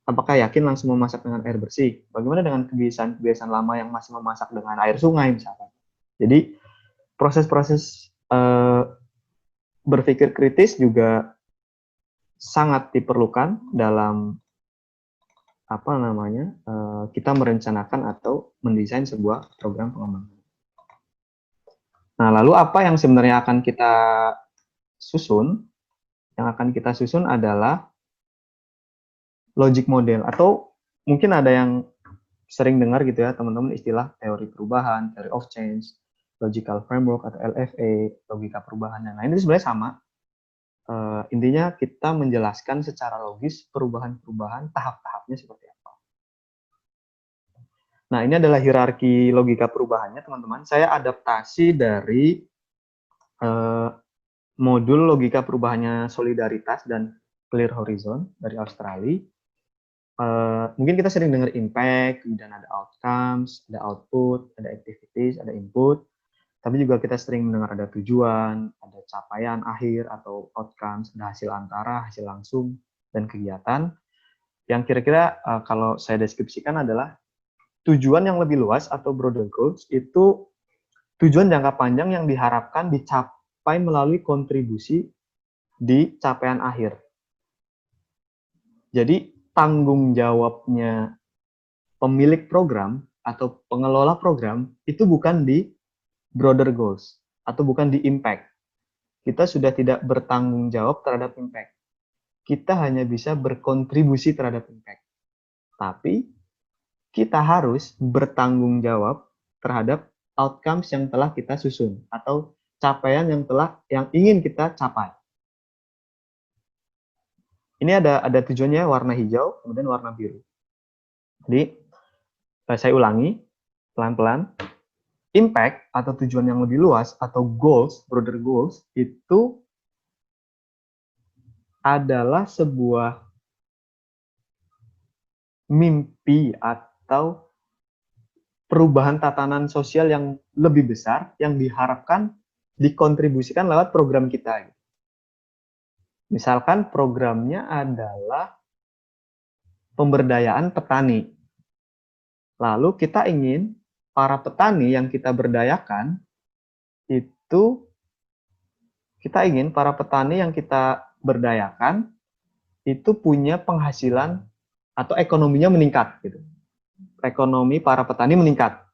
Apakah yakin langsung memasak dengan air bersih? Bagaimana dengan kebiasaan-kebiasaan lama yang masih memasak dengan air sungai misalkan? Jadi proses-proses berpikir kritis juga sangat diperlukan dalam kita merencanakan atau mendesain sebuah program pengembangan. Nah, lalu apa yang sebenarnya akan kita susun? Yang akan kita susun adalah logic model, atau mungkin ada yang sering dengar gitu ya teman-teman istilah teori perubahan, theory of change, logical framework atau LFA, logika perubahan dan lain. Itu sebenarnya sama. Intinya kita menjelaskan secara logis perubahan-perubahan tahap-tahapnya seperti apa. Nah, ini adalah hierarki logika perubahannya teman-teman. Saya adaptasi dari modul logika perubahannya Solidaritas dan Clear Horizon dari Australia. Mungkin kita sering dengar impact, dan ada outcomes, ada output, ada activities, ada input. Tapi juga kita sering mendengar ada tujuan, ada capaian akhir atau outcomes, ada hasil antara, hasil langsung, dan kegiatan. Yang kira-kira kalau saya deskripsikan adalah tujuan yang lebih luas atau broader goals itu tujuan jangka panjang yang diharapkan dicapai melalui kontribusi di capaian akhir. Jadi tanggung jawabnya pemilik program atau pengelola program itu bukan di broader goals atau bukan di impact. Kita sudah tidak bertanggung jawab terhadap impact. Kita hanya bisa berkontribusi terhadap impact. Tapi kita harus bertanggung jawab terhadap outcomes yang telah kita susun atau capaian yang ingin kita capai. Ini ada tujuannya warna hijau, kemudian warna biru. Jadi, saya ulangi pelan-pelan. Impact atau tujuan yang lebih luas atau goals, broader goals, itu adalah sebuah mimpi atau perubahan tatanan sosial yang lebih besar yang diharapkan dikontribusikan lewat program kita. Misalkan programnya adalah pemberdayaan petani. Lalu kita ingin para petani yang kita berdayakan itu punya penghasilan atau ekonominya meningkat gitu. Ekonomi para petani meningkat.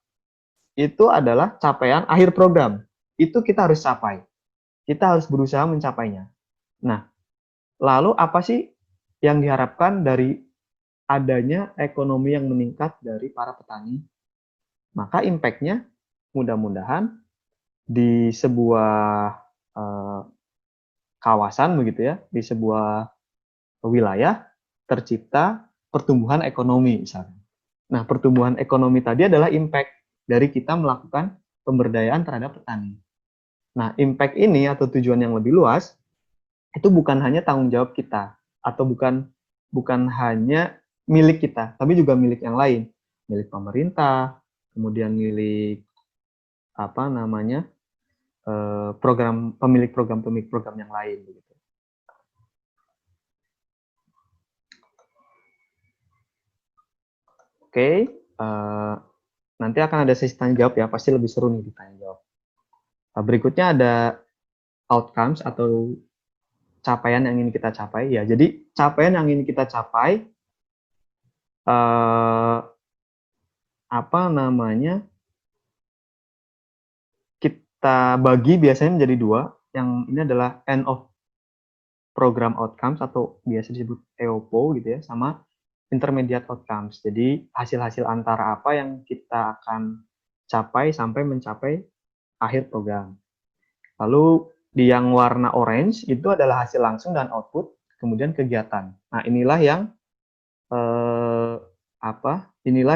Itu adalah capaian akhir program. Itu kita harus capai. Kita harus berusaha mencapainya. Nah, lalu apa sih yang diharapkan dari adanya ekonomi yang meningkat dari para petani? Maka impact-nya mudah-mudahan di sebuah kawasan begitu ya, di sebuah wilayah tercipta pertumbuhan ekonomi misalnya. Nah, pertumbuhan ekonomi tadi adalah impact dari kita melakukan pemberdayaan terhadap petani. Nah, impact ini atau tujuan yang lebih luas itu bukan hanya tanggung jawab kita atau bukan hanya milik kita, tapi juga milik yang lain, milik pemerintah, kemudian milik pemilik program yang lain begitu. Oke, nanti akan ada sesi tanya jawab ya, pasti lebih seru nih ditanya jawab. Berikutnya ada outcomes atau capaian yang ingin kita capai ya. Jadi capaian yang ingin kita capai kita bagi biasanya menjadi dua. Yang ini adalah end of program outcomes atau biasa disebut EOPO gitu ya, sama intermediate outcomes. Jadi hasil-hasil antara apa yang kita akan capai sampai mencapai akhir program. Lalu di yang warna orange itu adalah hasil langsung dan output, kemudian kegiatan. Nah, inilah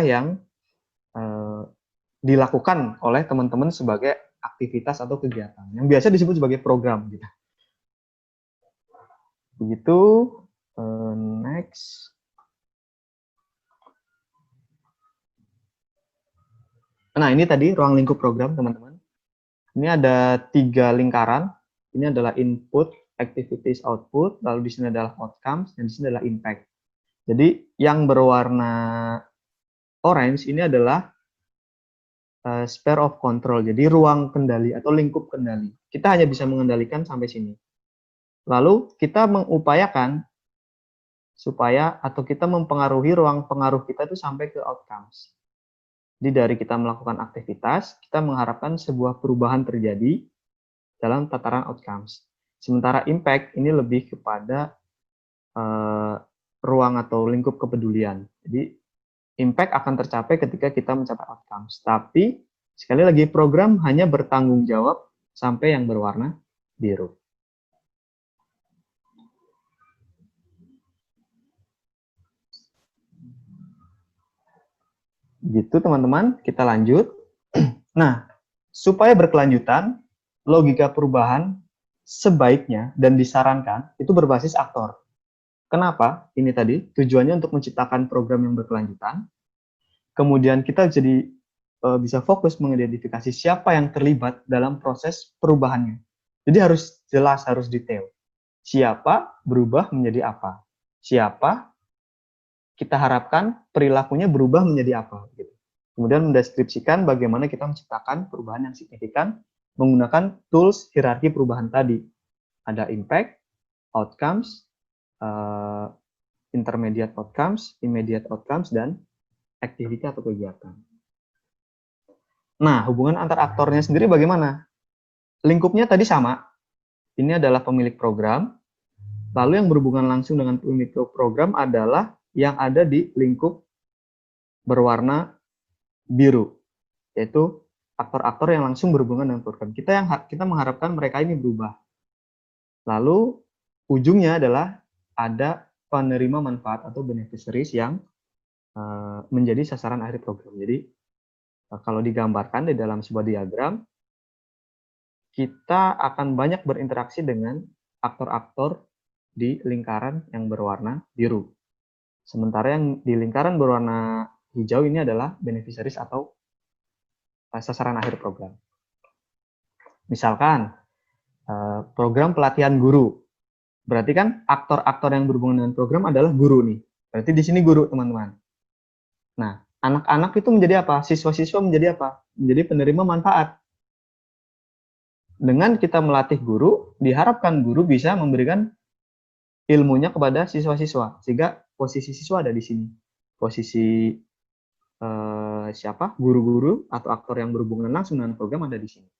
yang dilakukan oleh teman-teman sebagai aktivitas atau kegiatan yang biasa disebut sebagai program gitu. Begitu. Next. Nah, ini tadi ruang lingkup program, teman-teman. Ini ada 3 lingkaran. Ini adalah input, activities, output, lalu di sini adalah outcomes, dan di sini adalah impact. Jadi yang berwarna orange ini adalah sphere of control, jadi ruang kendali atau lingkup kendali. Kita hanya bisa mengendalikan sampai sini. Lalu kita mengupayakan supaya atau kita mempengaruhi ruang pengaruh kita itu sampai ke outcomes. Jadi dari kita melakukan aktivitas, kita mengharapkan sebuah perubahan terjadi dalam tataran outcomes. Sementara impact ini lebih kepada ruang atau lingkup kepedulian. Jadi impact akan tercapai ketika kita mencapai outcomes. Tapi sekali lagi program hanya bertanggung jawab sampai yang berwarna biru. Gitu teman-teman, kita lanjut. Nah, supaya berkelanjutan, logika perubahan sebaiknya dan disarankan itu berbasis aktor. Kenapa? Ini tadi tujuannya untuk menciptakan program yang berkelanjutan. Kemudian kita jadi bisa fokus mengidentifikasi siapa yang terlibat dalam proses perubahannya. Jadi harus jelas, harus detail. Siapa berubah menjadi apa? Siapa kita harapkan perilakunya berubah menjadi apa? Gitu. Kemudian mendeskripsikan bagaimana kita menciptakan perubahan yang signifikan menggunakan tools hierarki perubahan tadi. Ada impact, outcomes, intermediate outcomes, immediate outcomes, dan activity atau kegiatan. Nah, hubungan antar aktornya sendiri bagaimana? Lingkupnya tadi sama. Ini adalah pemilik program. Lalu yang berhubungan langsung dengan pemilik program adalah yang ada di lingkup berwarna biru, yaitu aktor-aktor yang langsung berhubungan dengan program. Kita mengharapkan mereka ini berubah. Lalu ujungnya adalah ada penerima manfaat atau beneficiaries yang menjadi sasaran akhir program. Jadi kalau digambarkan di dalam sebuah diagram, kita akan banyak berinteraksi dengan aktor-aktor di lingkaran yang berwarna biru. Sementara yang di lingkaran berwarna hijau ini adalah beneficiaries atau sasaran akhir program. Misalkan program pelatihan guru. Berarti kan aktor-aktor yang berhubungan dengan program adalah guru nih. Berarti di sini guru, teman-teman. Nah, anak-anak itu menjadi apa? Siswa-siswa menjadi apa? Menjadi penerima manfaat. Dengan kita melatih guru, diharapkan guru bisa memberikan ilmunya kepada siswa-siswa, sehingga posisi siswa ada di sini. Posisi guru-guru atau aktor yang berhubungan langsung dengan program ada di sini.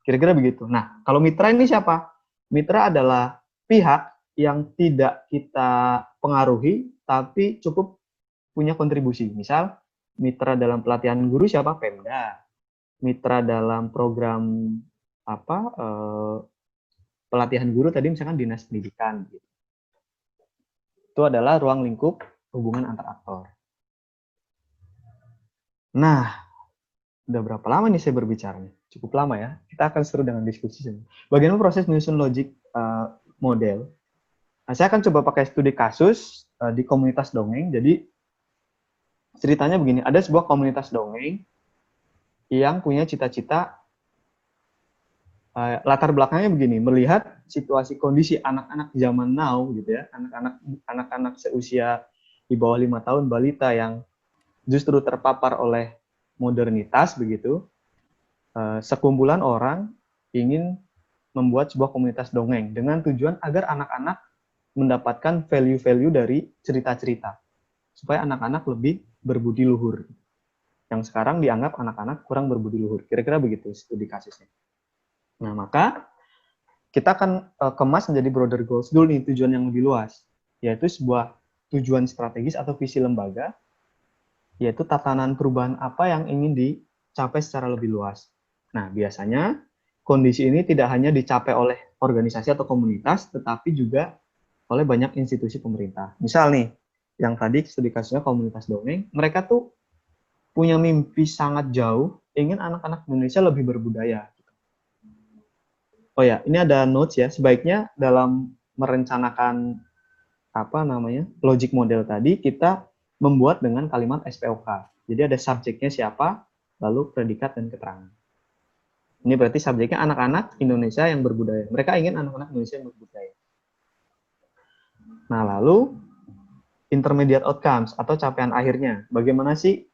Kira-kira begitu. Nah, kalau mitra ini siapa? Mitra adalah pihak yang tidak kita pengaruhi, tapi cukup punya kontribusi. Misal, mitra dalam pelatihan guru siapa? Pemda. Mitra dalam program pelatihan guru tadi misalkan dinas pendidikan. Gitu. Itu adalah ruang lingkup hubungan antar aktor. Nah, udah berapa lama nih saya berbicara? Cukup lama ya. Kita akan seru dengan diskusi. Bagaimana proses menyusun logic model? Nah, saya akan coba pakai studi kasus di komunitas dongeng. Jadi ceritanya begini, ada sebuah komunitas dongeng yang punya cita-cita latar belakangnya begini, melihat situasi kondisi anak-anak zaman now gitu ya, anak-anak seusia di bawah 5 tahun balita yang justru terpapar oleh modernitas begitu. Sekumpulan orang ingin membuat sebuah komunitas dongeng dengan tujuan agar anak-anak mendapatkan value-value dari cerita-cerita supaya anak-anak lebih berbudi luhur. Yang sekarang dianggap anak-anak kurang berbudi luhur. Kira-kira begitu studi kasusnya. Nah, maka kita akan kemas menjadi broader goals dulu nih, tujuan yang lebih luas, yaitu sebuah tujuan strategis atau visi lembaga, yaitu tatanan perubahan apa yang ingin dicapai secara lebih luas. Nah, biasanya kondisi ini tidak hanya dicapai oleh organisasi atau komunitas, tetapi juga oleh banyak institusi pemerintah. Misal nih, yang tadi studi kasusnya komunitas dongeng, mereka tuh punya mimpi sangat jauh, ingin anak-anak Indonesia lebih berbudaya. Oh ya, ini ada notes ya, sebaiknya dalam merencanakan logic model tadi, kita membuat dengan kalimat SPOK. Jadi ada subjeknya siapa, lalu predikat dan keterangan. Ini berarti subjeknya anak-anak Indonesia yang berbudaya. Mereka ingin anak-anak Indonesia yang berbudaya. Nah, lalu intermediate outcomes atau capaian akhirnya. Bagaimana sih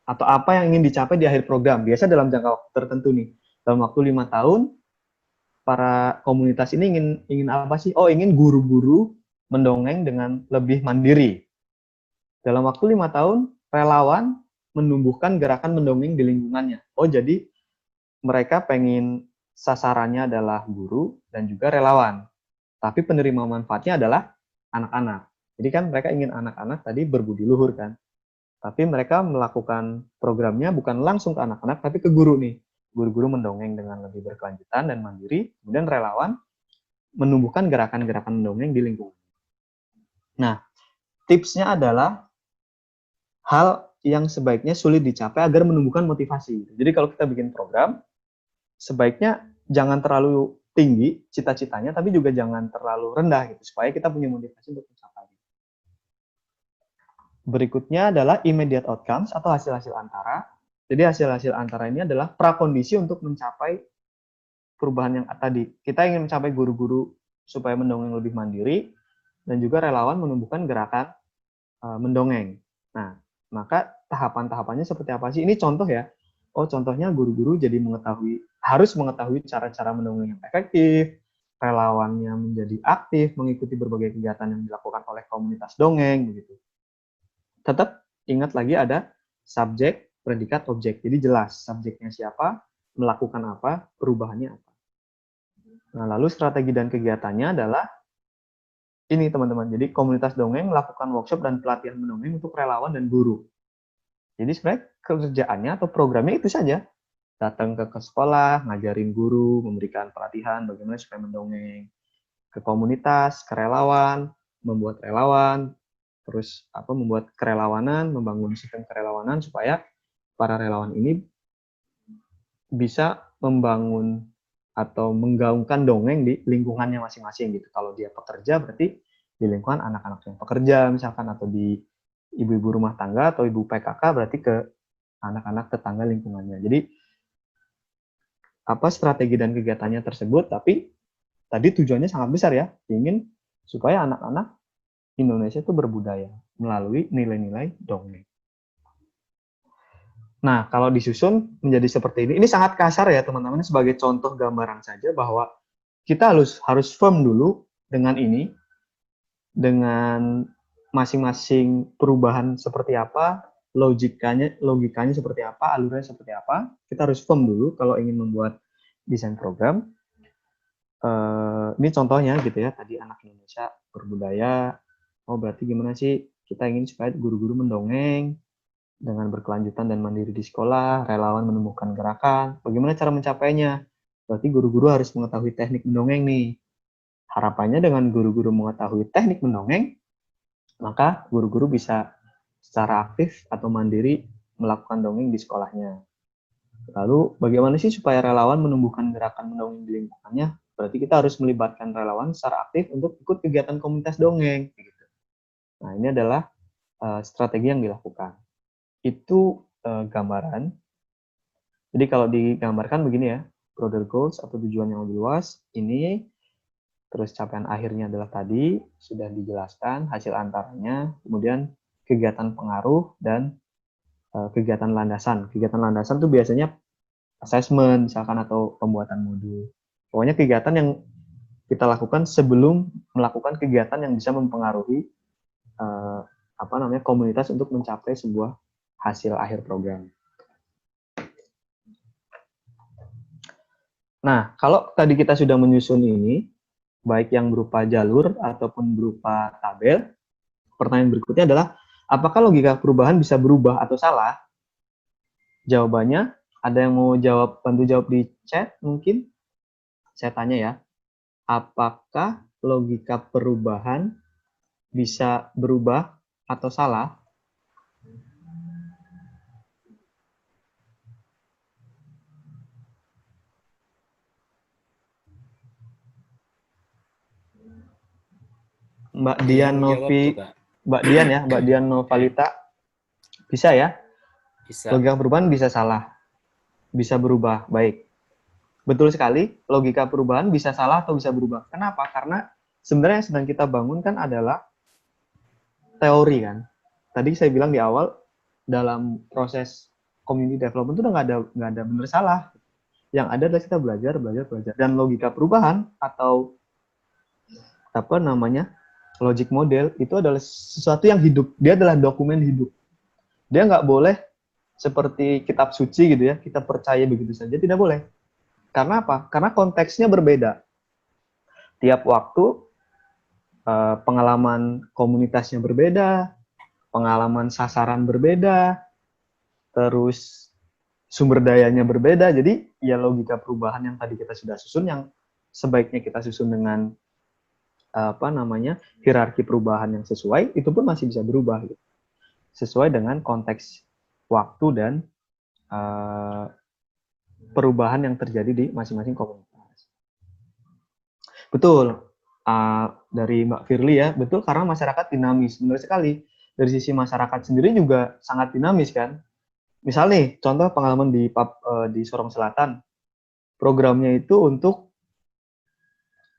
atau apa yang ingin dicapai di akhir program? Biasa dalam jangka waktu tertentu nih. Dalam waktu 5 tahun, para komunitas ini ingin apa sih? Oh, ingin guru-guru mendongeng dengan lebih mandiri. Dalam waktu 5 tahun, relawan menumbuhkan gerakan mendongeng di lingkungannya. Oh, jadi mereka pengen sasarannya adalah guru dan juga relawan. Tapi penerima manfaatnya adalah anak-anak. Jadi kan mereka ingin anak-anak tadi berbudi luhur kan. Tapi mereka melakukan programnya bukan langsung ke anak-anak, tapi ke guru nih. Guru-guru mendongeng dengan lebih berkelanjutan dan mandiri, kemudian relawan menumbuhkan gerakan-gerakan mendongeng di lingkungan. Nah, tipsnya adalah hal yang sebaiknya sulit dicapai agar menumbuhkan motivasi. Jadi kalau kita bikin program, sebaiknya jangan terlalu tinggi cita-citanya, tapi juga jangan terlalu rendah gitu, supaya kita punya motivasi untuk mencapai. Berikutnya adalah immediate outcomes atau hasil-hasil antara. Jadi hasil-hasil antara ini adalah prakondisi untuk mencapai perubahan yang tadi. Kita ingin mencapai guru-guru supaya mendongeng lebih mandiri, dan juga relawan menumbuhkan gerakan mendongeng. Nah, maka tahapan-tahapannya seperti apa sih? Ini contoh ya. Oh, contohnya guru-guru jadi harus mengetahui cara-cara mendongeng yang efektif, relawannya menjadi aktif, mengikuti berbagai kegiatan yang dilakukan oleh komunitas dongeng, begitu. Tetap ingat lagi ada subjek, predikat, objek. Jadi jelas subjeknya siapa, melakukan apa, perubahannya apa. Nah, lalu strategi dan kegiatannya adalah ini teman-teman. Jadi komunitas dongeng melakukan workshop dan pelatihan mendongeng untuk relawan dan guru. Jadi sebenarnya kerjaannya atau programnya itu saja. Datang ke sekolah, ngajarin guru, memberikan pelatihan bagaimana supaya mendongeng. Ke komunitas, ke relawan, membuat relawan, terus membuat kerelawanan, membangun sistem kerelawanan supaya para relawan ini bisa membangun atau menggaungkan dongeng di lingkungannya masing-masing gitu. Kalau dia pekerja berarti di lingkungan anak-anak yang pekerja misalkan, atau di ibu-ibu rumah tangga atau ibu PKK berarti ke anak-anak tetangga lingkungannya. Jadi strategi dan kegiatannya tersebut, tapi tadi tujuannya sangat besar ya, ingin supaya anak-anak Indonesia itu berbudaya melalui nilai-nilai dongeng. Nah, kalau disusun menjadi seperti ini sangat kasar ya teman-teman, sebagai contoh gambaran saja bahwa kita harus firm dulu dengan ini, dengan masing-masing perubahan seperti apa, logikanya seperti apa, alurnya seperti apa. Kita harus firm dulu kalau ingin membuat desain program. Ini contohnya gitu ya, tadi anak Indonesia berbudaya. Oh, berarti gimana sih kita ingin supaya guru-guru mendongeng dengan berkelanjutan dan mandiri di sekolah, relawan menumbuhkan gerakan. Bagaimana cara mencapainya? Berarti guru-guru harus mengetahui teknik mendongeng nih. Harapannya dengan guru-guru mengetahui teknik mendongeng, maka guru-guru bisa secara aktif atau mandiri melakukan dongeng di sekolahnya. Lalu bagaimana sih supaya relawan menumbuhkan gerakan mendongeng di lingkungannya? Berarti kita harus melibatkan relawan secara aktif untuk ikut kegiatan komunitas dongeng. Nah, ini adalah strategi yang dilakukan. Itu gambaran. Jadi kalau digambarkan begini ya, broader goals atau tujuan yang lebih luas, ini, terus capaian akhirnya adalah tadi, sudah dijelaskan, hasil antaranya, kemudian kegiatan pengaruh, dan kegiatan landasan. Kegiatan landasan itu biasanya assessment, misalkan, atau pembuatan modul. Pokoknya kegiatan yang kita lakukan sebelum melakukan kegiatan yang bisa mempengaruhi komunitas untuk mencapai sebuah hasil akhir program. Nah, kalau tadi kita sudah menyusun ini, baik yang berupa jalur ataupun berupa tabel. Pertanyaan berikutnya adalah, apakah logika perubahan bisa berubah atau salah? Jawabannya, ada yang mau jawab, bantu jawab di chat mungkin? Saya tanya ya, apakah logika perubahan bisa berubah atau salah? Mbak Ada Dian yang jawab Novi, tuh, Kak. Mbak Dian ya, Mbak Dian Novalita, bisa ya? Bisa. Logika perubahan bisa salah, bisa berubah, baik. Betul sekali, logika perubahan bisa salah atau bisa berubah. Kenapa? Karena sebenarnya yang sedang kita bangun kan adalah teori kan. Tadi saya bilang di awal, dalam proses community development itu udah nggak ada benar salah. Yang ada adalah kita belajar. Dan logika perubahan atau apa namanya, logic model itu adalah sesuatu yang hidup. Dia adalah dokumen hidup. Dia nggak boleh seperti kitab suci gitu ya, kita percaya begitu saja, tidak boleh. Karena apa? Karena konteksnya berbeda. Tiap waktu pengalaman komunitasnya berbeda, pengalaman sasaran berbeda, terus sumber dayanya berbeda. Jadi ya logika perubahan yang tadi kita sudah susun, yang sebaiknya kita susun dengan apa namanya, hierarki perubahan yang sesuai, itu pun masih bisa berubah gitu. Sesuai dengan konteks waktu dan perubahan yang terjadi di masing-masing komunitas. Betul, dari Mbak Firly ya, betul, karena masyarakat dinamis. Benar sekali, dari sisi masyarakat sendiri juga sangat dinamis kan. Misal nih, contoh pengalaman di Sorong Selatan, programnya itu untuk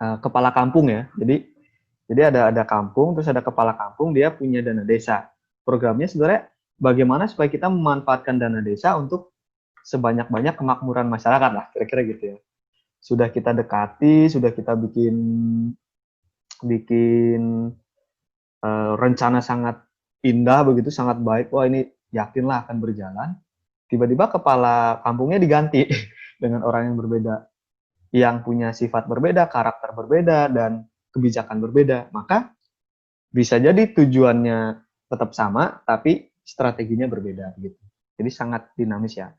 kepala kampung ya. Jadi ada kampung, terus ada kepala kampung, dia punya dana desa. Programnya sebenarnya bagaimana supaya kita memanfaatkan dana desa untuk sebanyak-banyak kemakmuran masyarakat lah, kira-kira gitu ya. Sudah kita dekati, sudah kita bikin rencana sangat indah begitu, sangat baik. Wah, ini yakinlah akan berjalan. Tiba-tiba kepala kampungnya diganti dengan orang yang berbeda, yang punya sifat berbeda, karakter berbeda, dan kebijakan berbeda. Maka bisa jadi tujuannya tetap sama, tapi strateginya berbeda gitu. Jadi sangat dinamis ya.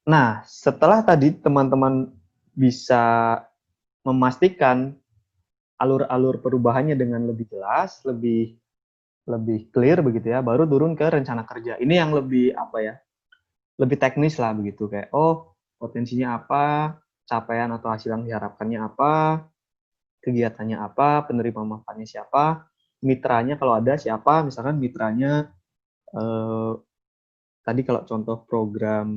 Nah, setelah tadi teman-teman bisa memastikan alur-alur perubahannya dengan lebih jelas, lebih clear begitu ya, baru turun ke rencana kerja. Ini yang lebih apa ya? Lebih teknis lah begitu, kayak oh, potensinya apa, capaian atau hasil yang diharapkannya apa, kegiatannya apa, penerima manfaatnya siapa, mitranya kalau ada siapa, misalkan mitranya tadi kalau contoh program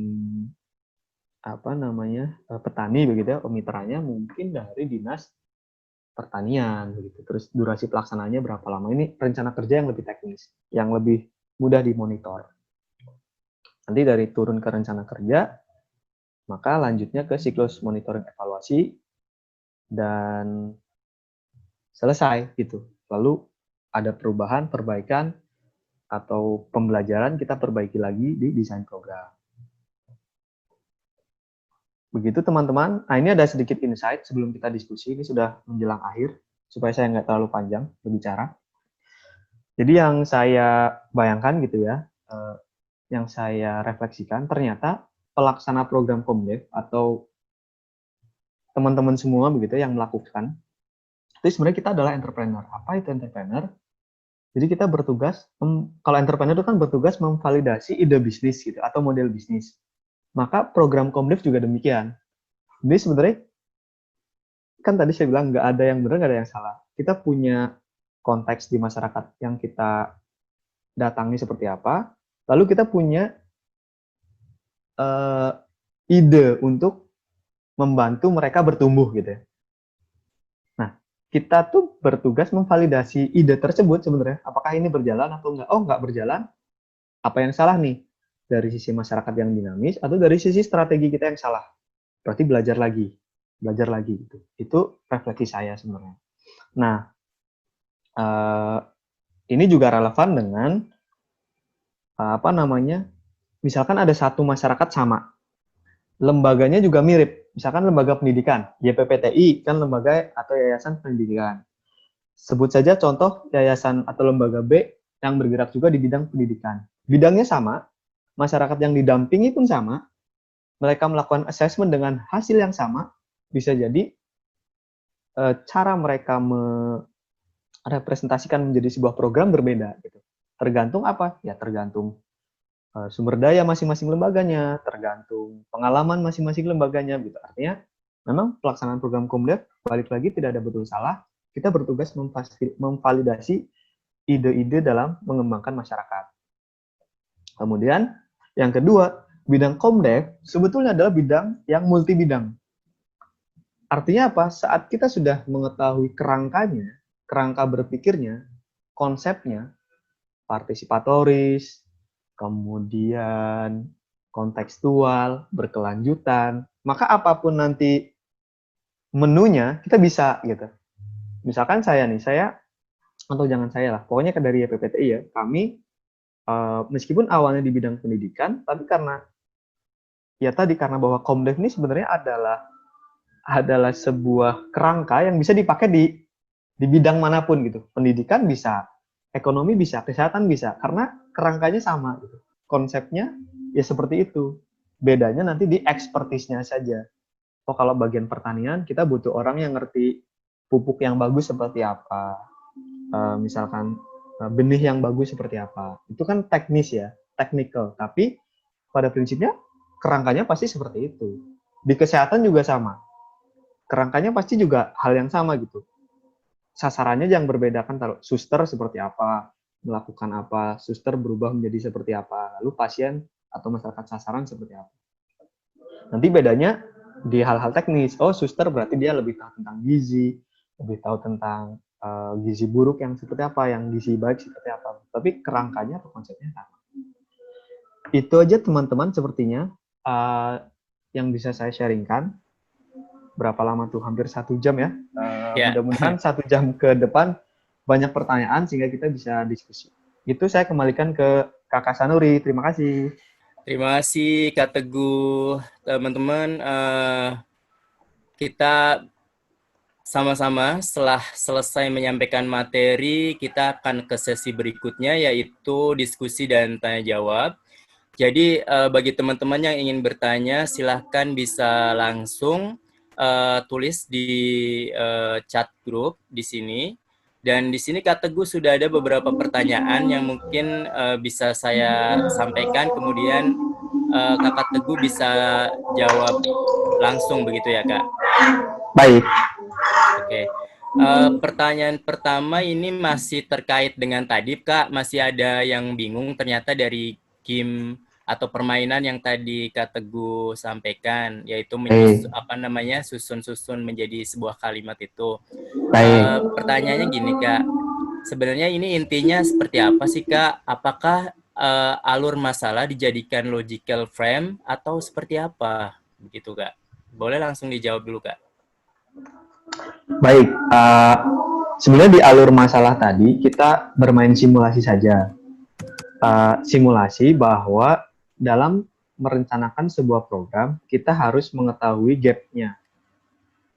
apa namanya, petani begitu ya, mitranya mungkin dari dinas pertanian begitu. Terus durasi pelaksananya berapa lama. Ini rencana kerja yang lebih teknis, yang lebih mudah dimonitor. Nanti dari turun ke rencana kerja, maka lanjutnya ke siklus monitoring evaluasi dan selesai gitu. Lalu ada perubahan, perbaikan atau pembelajaran, kita perbaiki lagi di desain program. Begitu teman-teman. Nah, ini ada sedikit insight sebelum kita diskusi. Ini sudah menjelang akhir, supaya saya nggak terlalu panjang berbicara. Jadi yang saya bayangkan gitu ya, yang saya refleksikan, ternyata pelaksana program Komdev atau teman-teman semua begitu yang melakukan, itu sebenarnya kita adalah entrepreneur. Apa itu entrepreneur? Jadi kita bertugas, kalau entrepreneur itu kan bertugas memvalidasi ide bisnis gitu, atau model bisnis. Maka program Komdev juga demikian. Jadi sebenarnya, kan tadi saya bilang nggak ada yang benar, nggak ada yang salah. Kita punya konteks di masyarakat yang kita datangi seperti apa, lalu kita punya ide untuk membantu mereka bertumbuh gitu. Nah, kita tuh bertugas memvalidasi ide tersebut sebenarnya. Apakah ini berjalan atau enggak? Oh, enggak berjalan. Apa yang salah nih? Dari sisi masyarakat yang dinamis atau dari sisi strategi kita yang salah? Berarti belajar lagi gitu. Itu refleksi saya sebenarnya. Nah, ini juga relevan dengan apa namanya? Misalkan ada satu masyarakat sama. lembaganya juga mirip. Misalkan lembaga pendidikan, YPPTI kan lembaga atau yayasan pendidikan. Sebut saja contoh yayasan atau lembaga B yang bergerak juga di bidang pendidikan. Bidangnya sama, masyarakat yang didampingi pun sama, mereka melakukan assessment dengan hasil yang sama, bisa jadi cara mereka merepresentasikan menjadi sebuah program berbeda. Gitu. Tergantung apa? Ya tergantung sumber daya masing-masing lembaganya, tergantung pengalaman masing-masing lembaganya. Gitu. Artinya, memang pelaksanaan program Komdev, balik lagi tidak ada betul salah, kita bertugas memvalidasi ide-ide dalam mengembangkan masyarakat. Kemudian, yang kedua, bidang Komdev sebetulnya adalah bidang yang multi bidang. Artinya apa? Saat kita sudah mengetahui kerangkanya, kerangka berpikirnya, konsepnya, partisipatoris, kemudian kontekstual, berkelanjutan, maka apapun nanti menunya, kita bisa gitu. Misalkan saya nih, atau jangan saya lah, pokoknya dari YPPTI ya, kami meskipun awalnya di bidang pendidikan, tapi karena bahwa Komdev ini sebenarnya adalah sebuah kerangka yang bisa dipakai di bidang manapun gitu. Pendidikan bisa, ekonomi bisa, kesehatan bisa, karena kerangkanya sama gitu. Konsepnya ya seperti itu. Bedanya nanti di ekspertisnya saja. Oh, kalau bagian pertanian kita butuh orang yang ngerti pupuk yang bagus seperti apa. Misalkan benih yang bagus seperti apa. Itu kan teknis ya, technical. Tapi pada prinsipnya kerangkanya pasti seperti itu. Di kesehatan juga sama. Kerangkanya pasti juga hal yang sama gitu. Sasarannya yang berbeda kan, taruh suster seperti apa, melakukan apa, suster berubah menjadi seperti apa, lalu pasien atau masyarakat sasaran seperti apa. Nanti bedanya di hal-hal teknis. Oh, suster berarti dia lebih tahu tentang gizi, lebih tahu tentang gizi buruk yang seperti apa, yang gizi baik seperti apa. Tapi kerangkanya atau konsepnya sama. Itu aja teman-teman sepertinya yang bisa saya sharingkan. Berapa lama tuh? Hampir 1 jam ya. Mudah-mudahan 1 jam ke depan banyak pertanyaan sehingga kita bisa diskusi. Itu saya kembalikan ke Kakak Sanuri. Terima kasih. Terima kasih Kak Teguh. Teman-teman, kita sama-sama setelah selesai menyampaikan materi, kita akan ke sesi berikutnya, yaitu diskusi dan tanya jawab. Jadi bagi teman-teman yang ingin bertanya, silahkan bisa langsung tulis di chat grup di sini. Dan di sini Kak Teguh sudah ada beberapa pertanyaan yang mungkin bisa saya sampaikan, kemudian Kakak Teguh bisa jawab langsung begitu ya Kak? Baik. Oke. Pertanyaan pertama ini masih terkait dengan tadi Kak, masih ada yang bingung ternyata dari game atau permainan yang tadi Kak Teguh sampaikan, yaitu susun-susun menjadi sebuah kalimat itu. Pertanyaannya gini Kak, sebenarnya ini intinya seperti apa sih Kak? Apakah alur masalah dijadikan logical frame atau seperti apa? Begitu Kak. Boleh langsung dijawab dulu Kak. Baik, sebenarnya di alur masalah tadi kita bermain simulasi saja. Simulasi bahwa dalam merencanakan sebuah program, kita harus mengetahui gap-nya.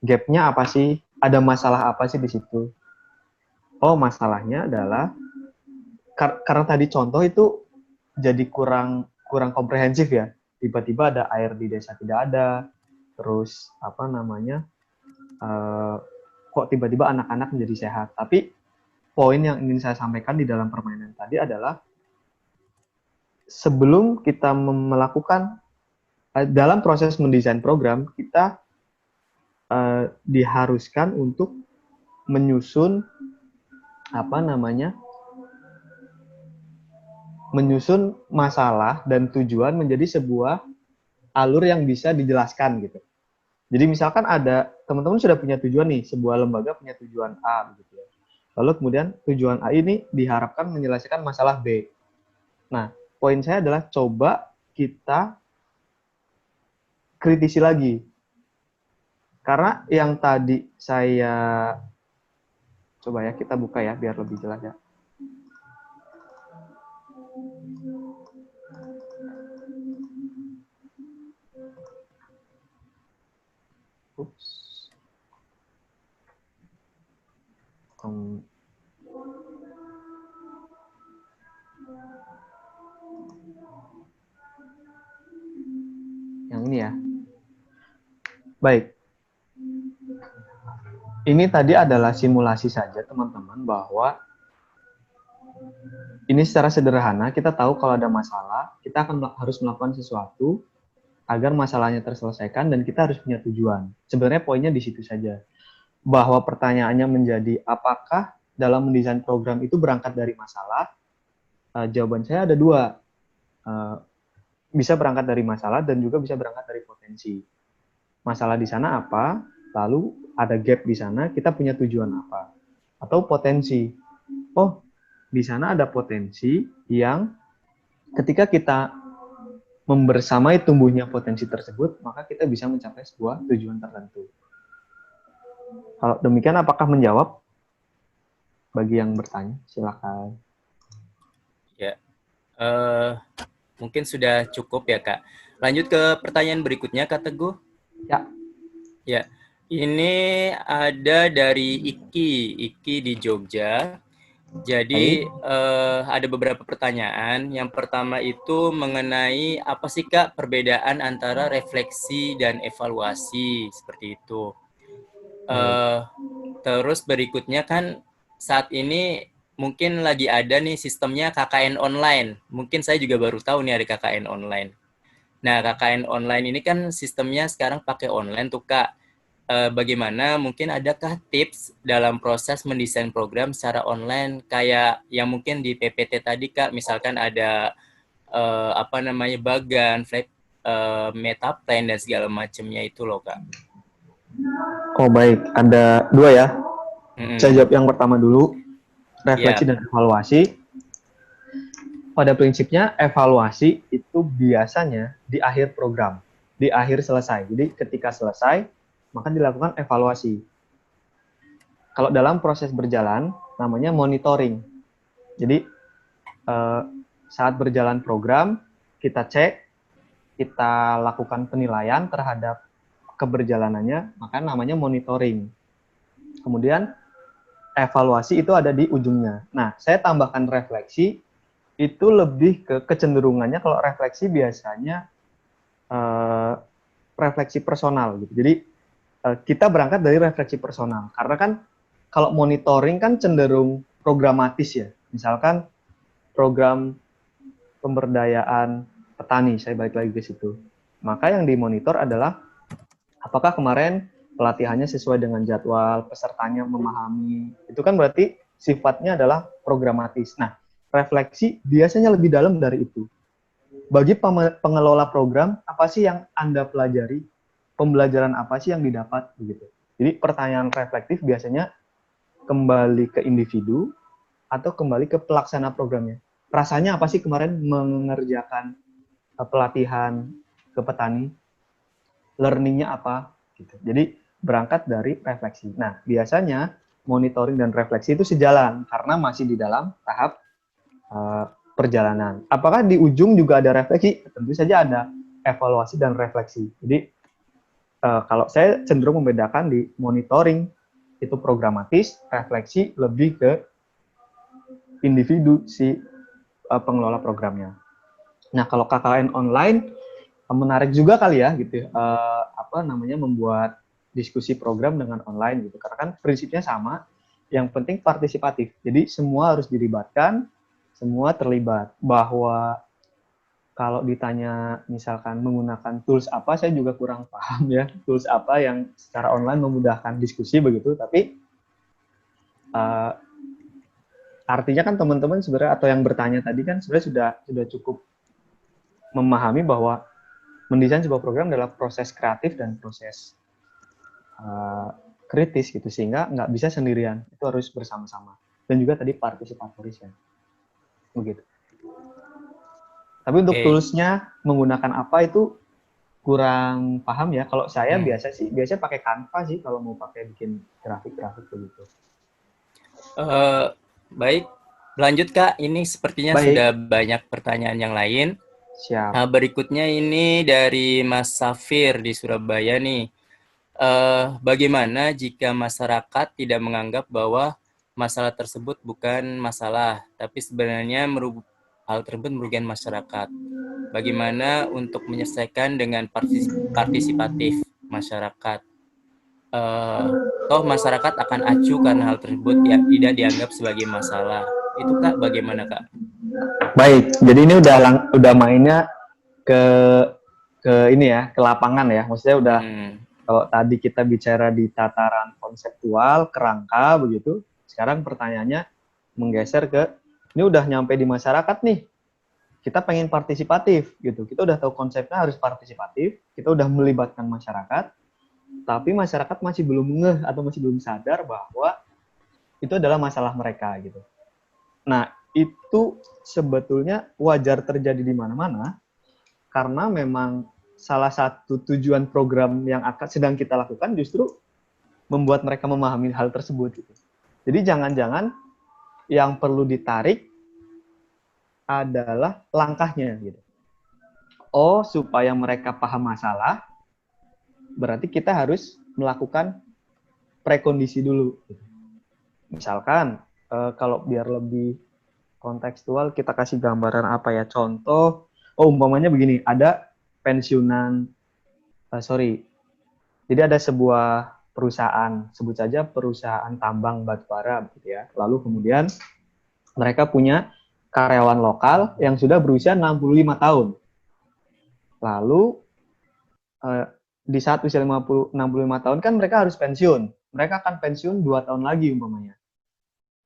Gap-nya apa sih? Ada masalah apa sih di situ? Oh, masalahnya adalah karena tadi contoh itu jadi kurang komprehensif ya. Tiba-tiba ada air di desa tidak ada, terus kok tiba-tiba anak-anak menjadi sehat. Tapi poin yang ingin saya sampaikan di dalam permainan tadi adalah sebelum kita melakukan dalam proses mendesain program, kita diharuskan untuk menyusun menyusun masalah dan tujuan menjadi sebuah alur yang bisa dijelaskan gitu. Jadi misalkan ada teman-teman sudah punya tujuan nih, sebuah lembaga punya tujuan A gitu ya. Lalu kemudian tujuan A ini diharapkan menyelesaikan masalah B. Nah, poin saya adalah coba kita kritisi lagi. Karena yang tadi saya coba ya kita buka ya biar lebih jelas ya. Ups. Yang ini ya. Baik. Ini tadi adalah simulasi saja, teman-teman, bahwa ini secara sederhana, kita tahu kalau ada masalah, kita harus melakukan sesuatu agar masalahnya terselesaikan dan kita harus punya tujuan. Sebenarnya poinnya di situ saja. Bahwa pertanyaannya menjadi apakah dalam mendesain program itu berangkat dari masalah? Jawaban saya ada dua. Bisa berangkat dari masalah dan juga bisa berangkat dari potensi. Masalah di sana apa? Lalu ada gap di sana, kita punya tujuan apa? Atau potensi. Oh, di sana ada potensi yang ketika kita membersamai tumbuhnya potensi tersebut, maka kita bisa mencapai sebuah tujuan tertentu. Kalau demikian, apakah menjawab? Bagi yang bertanya, silakan. Ya, mungkin sudah cukup ya, Kak. Lanjut ke pertanyaan berikutnya, Kak Teguh. Ya. Ya, ini ada dari Iki di Jogja. Jadi ada beberapa pertanyaan. Yang pertama itu mengenai apa sih, Kak, perbedaan antara refleksi dan evaluasi, seperti itu. Terus berikutnya kan saat ini mungkin lagi ada nih sistemnya KKN online. Mungkin saya juga baru tahu nih ada KKN online. Nah, KKN online ini kan sistemnya sekarang pakai online tuh, Kak. Bagaimana mungkin adakah tips dalam proses mendesain program secara online kayak yang mungkin di PPT tadi, Kak, misalkan ada bagan, flat, meta plan dan segala macamnya itu loh, Kak. Oh baik, ada dua ya. Saya jawab yang pertama dulu, refleksi dan evaluasi. Pada prinsipnya evaluasi itu biasanya di akhir program, di akhir selesai. Jadi ketika selesai, maka dilakukan evaluasi. Kalau dalam proses berjalan, namanya monitoring. Jadi saat berjalan program, kita cek, kita lakukan penilaian terhadap keberjalanannya, maka namanya monitoring. Kemudian evaluasi itu ada di ujungnya. Nah, saya tambahkan refleksi, itu lebih ke kecenderungannya, kalau refleksi biasanya refleksi personal gitu. Jadi kita berangkat dari refleksi personal, karena kan kalau monitoring kan cenderung programatis ya. Misalkan program pemberdayaan petani, saya balik lagi ke situ. Maka yang dimonitor adalah apakah kemarin pelatihannya sesuai dengan jadwal, pesertanya memahami. Itu kan berarti sifatnya adalah programatis. Nah, refleksi biasanya lebih dalam dari itu. Bagi pengelola program, apa sih yang Anda pelajari? Pembelajaran apa sih yang didapat? Begitu. Jadi pertanyaan reflektif biasanya kembali ke individu atau kembali ke pelaksana programnya. Rasanya apa sih kemarin mengerjakan pelatihan ke petani? Learning-nya apa? Gitu. Jadi berangkat dari refleksi. Nah, biasanya monitoring dan refleksi itu sejalan karena masih di dalam tahap perjalanan. Apakah di ujung juga ada refleksi? Tentu saja ada evaluasi dan refleksi. Jadi kalau saya cenderung membedakan di monitoring itu programatis, refleksi lebih ke individu si pengelola programnya. Nah, kalau KKN online menarik juga kali ya gitu, membuat diskusi program dengan online gitu, karena kan prinsipnya sama, yang penting partisipatif. Jadi semua harus dilibatkan, semua terlibat. Bahwa kalau ditanya misalkan menggunakan tools apa, saya juga kurang paham ya, tools apa yang secara online memudahkan diskusi begitu, tapi artinya kan teman-teman sebenarnya, atau yang bertanya tadi kan sebenarnya sudah cukup memahami bahwa mendesain sebuah program adalah proses kreatif dan proses kritis gitu, sehingga nggak bisa sendirian, itu harus bersama-sama. Dan juga tadi partisipatoris ya, begitu. Tapi untuk toolsnya menggunakan apa itu kurang paham ya. Kalau saya biasa pakai Canva sih kalau mau pakai bikin grafik-grafik begitu. Baik, lanjut Kak. Ini sepertinya sudah banyak pertanyaan yang lain. Siap. Berikutnya ini dari Mas Safir di Surabaya nih. bagaimana jika masyarakat tidak menganggap bahwa masalah tersebut bukan masalah, tapi sebenarnya hal tersebut merugikan masyarakat. Bagaimana untuk menyelesaikan dengan partisipatif masyarakat. Toh masyarakat akan acuh karena hal tersebut yang tidak dianggap sebagai masalah. Itu Kak, bagaimana Kak? Baik, jadi ini udah mainnya ke ini ya, ke lapangan ya. Maksudnya udah kalau tadi kita bicara di tataran konseptual, kerangka begitu. Sekarang pertanyaannya menggeser ke ini udah nyampe di masyarakat nih. Kita pengen partisipatif gitu. Kita udah tahu konsepnya harus partisipatif, kita udah melibatkan masyarakat, tapi masyarakat masih belum ngeh atau masih belum sadar bahwa itu adalah masalah mereka gitu. Nah, itu sebetulnya wajar terjadi di mana-mana karena memang salah satu tujuan program yang sedang kita lakukan justru membuat mereka memahami hal tersebut gitu. Jadi jangan-jangan yang perlu ditarik adalah langkahnya gitu. Oh, supaya mereka paham masalah, berarti kita harus melakukan prekondisi dulu. Misalkan, kalau biar lebih kontekstual, kita kasih gambaran apa ya, contoh, umpamanya begini, ada pensiunan, jadi ada sebuah perusahaan, sebut saja perusahaan tambang batubara, gitu ya. Lalu kemudian mereka punya karyawan lokal yang sudah berusia 65 tahun. Lalu di saat usia 65 tahun kan mereka harus pensiun. Mereka akan pensiun 2 tahun lagi umpamanya.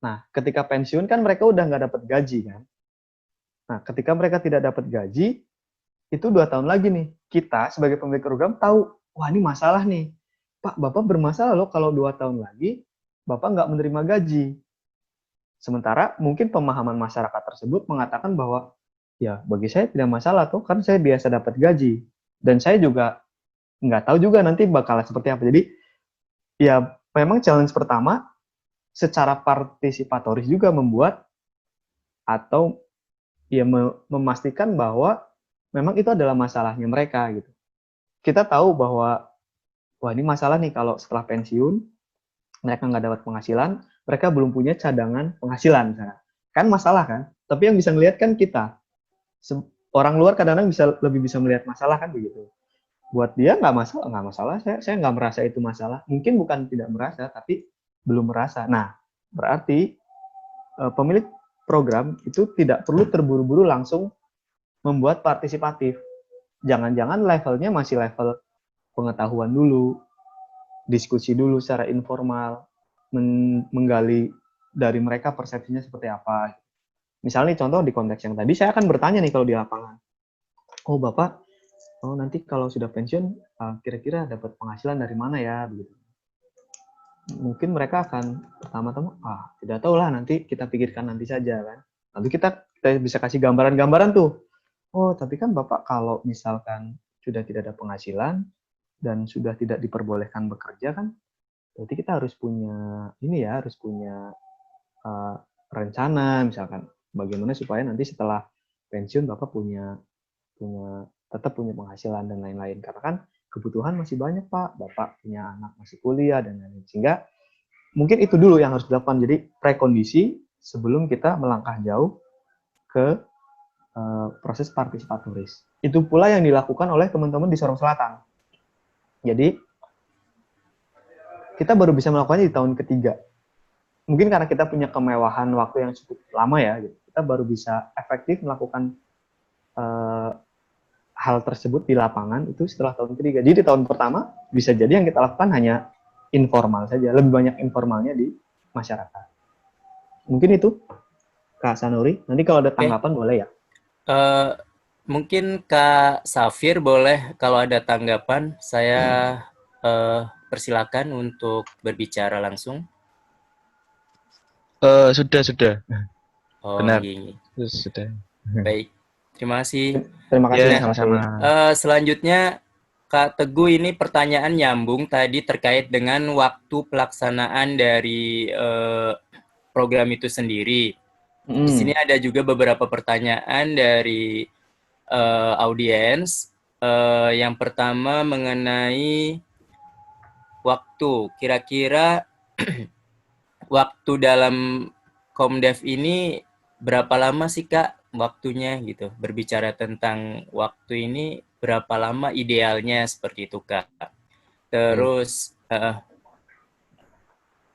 Nah, ketika pensiun kan mereka udah nggak dapat gaji kan. Nah, ketika mereka tidak dapat gaji, itu 2 tahun lagi nih. Kita sebagai pemilik program tahu, wah ini masalah nih. Pak, Bapak bermasalah loh kalau 2 tahun lagi Bapak nggak menerima gaji. Sementara mungkin pemahaman masyarakat tersebut mengatakan bahwa ya bagi saya tidak masalah tuh, kan saya biasa dapat gaji. Dan saya juga nggak tahu juga nanti bakal seperti apa. Jadi ya memang challenge pertama secara partisipatoris juga membuat atau ya memastikan bahwa memang itu adalah masalahnya mereka gitu. Kita tahu bahwa wah ini masalah nih kalau setelah pensiun mereka nggak dapat penghasilan, mereka belum punya cadangan penghasilan misalnya. Kan masalah kan? Tapi yang bisa melihat kan kita. Orang luar kadang-kadang lebih bisa melihat masalah kan begitu. Buat dia nggak masalah. Saya nggak merasa itu masalah. Mungkin bukan tidak merasa, tapi belum merasa. Nah, berarti pemilik program itu tidak perlu terburu-buru langsung membuat partisipatif. Jangan-jangan levelnya masih level pengetahuan dulu, diskusi dulu secara informal, menggali dari mereka persepsinya seperti apa. Misalnya contoh di konteks yang tadi, saya akan bertanya nih kalau di lapangan. Oh Bapak, nanti kalau sudah pensiun, kira-kira dapat penghasilan dari mana ya? Begitu. Mungkin mereka akan pertama-tama, tidak tahu lah, nanti kita pikirkan nanti saja kan. Nanti kita bisa kasih gambaran-gambaran tuh. Oh, tapi kan Bapak kalau misalkan sudah tidak ada penghasilan dan sudah tidak diperbolehkan bekerja kan, berarti kita harus punya harus punya rencana misalkan bagaimana supaya nanti setelah pensiun Bapak tetap punya penghasilan dan lain-lain. Karena kan kebutuhan masih banyak Pak, Bapak punya anak masih kuliah dan lain-lain. Sehingga mungkin itu dulu yang harus dilakukan. Jadi prekondisi sebelum kita melangkah jauh ke proses partisipatoris. Itu pula yang dilakukan oleh teman-teman di Sorong Selatan. Jadi kita baru bisa melakukannya di tahun ketiga. Mungkin karena kita punya kemewahan waktu yang cukup lama ya, gitu. Kita baru bisa efektif melakukan hal tersebut di lapangan itu setelah tahun ketiga. Jadi di tahun pertama bisa jadi yang kita lakukan hanya informal saja, lebih banyak informalnya di masyarakat. Mungkin itu Kak Sanuri. Nanti kalau ada tanggapan boleh ya. Mungkin Kak Safir boleh kalau ada tanggapan, saya persilakan untuk berbicara langsung. Sudah. Oh, benar. Gini. Sudah. Baik, terima kasih. Terima kasih. Ya, sama-sama. Selanjutnya Kak Teguh, ini pertanyaan nyambung tadi terkait dengan waktu pelaksanaan dari program itu sendiri. Di sini ada juga beberapa pertanyaan dari audiens. Yang pertama mengenai waktu. Kira-kira waktu dalam Komdev ini berapa lama sih Kak waktunya gitu? Berbicara tentang waktu ini berapa lama idealnya seperti itu Kak? Terus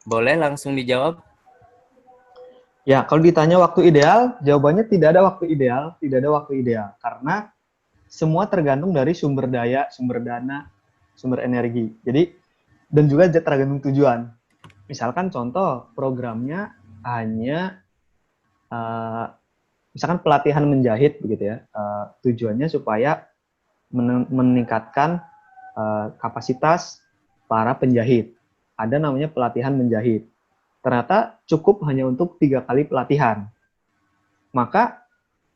boleh langsung dijawab? Ya, kalau ditanya waktu ideal, jawabannya tidak ada waktu ideal, tidak ada waktu ideal. Karena semua tergantung dari sumber daya, sumber dana, sumber energi. Jadi, dan juga tergantung tujuan. Misalkan contoh, programnya hanya, misalkan pelatihan menjahit, begitu ya. Tujuannya supaya meningkatkan kapasitas para penjahit. Ada namanya pelatihan menjahit. Ternyata cukup hanya untuk 3 kali pelatihan. Maka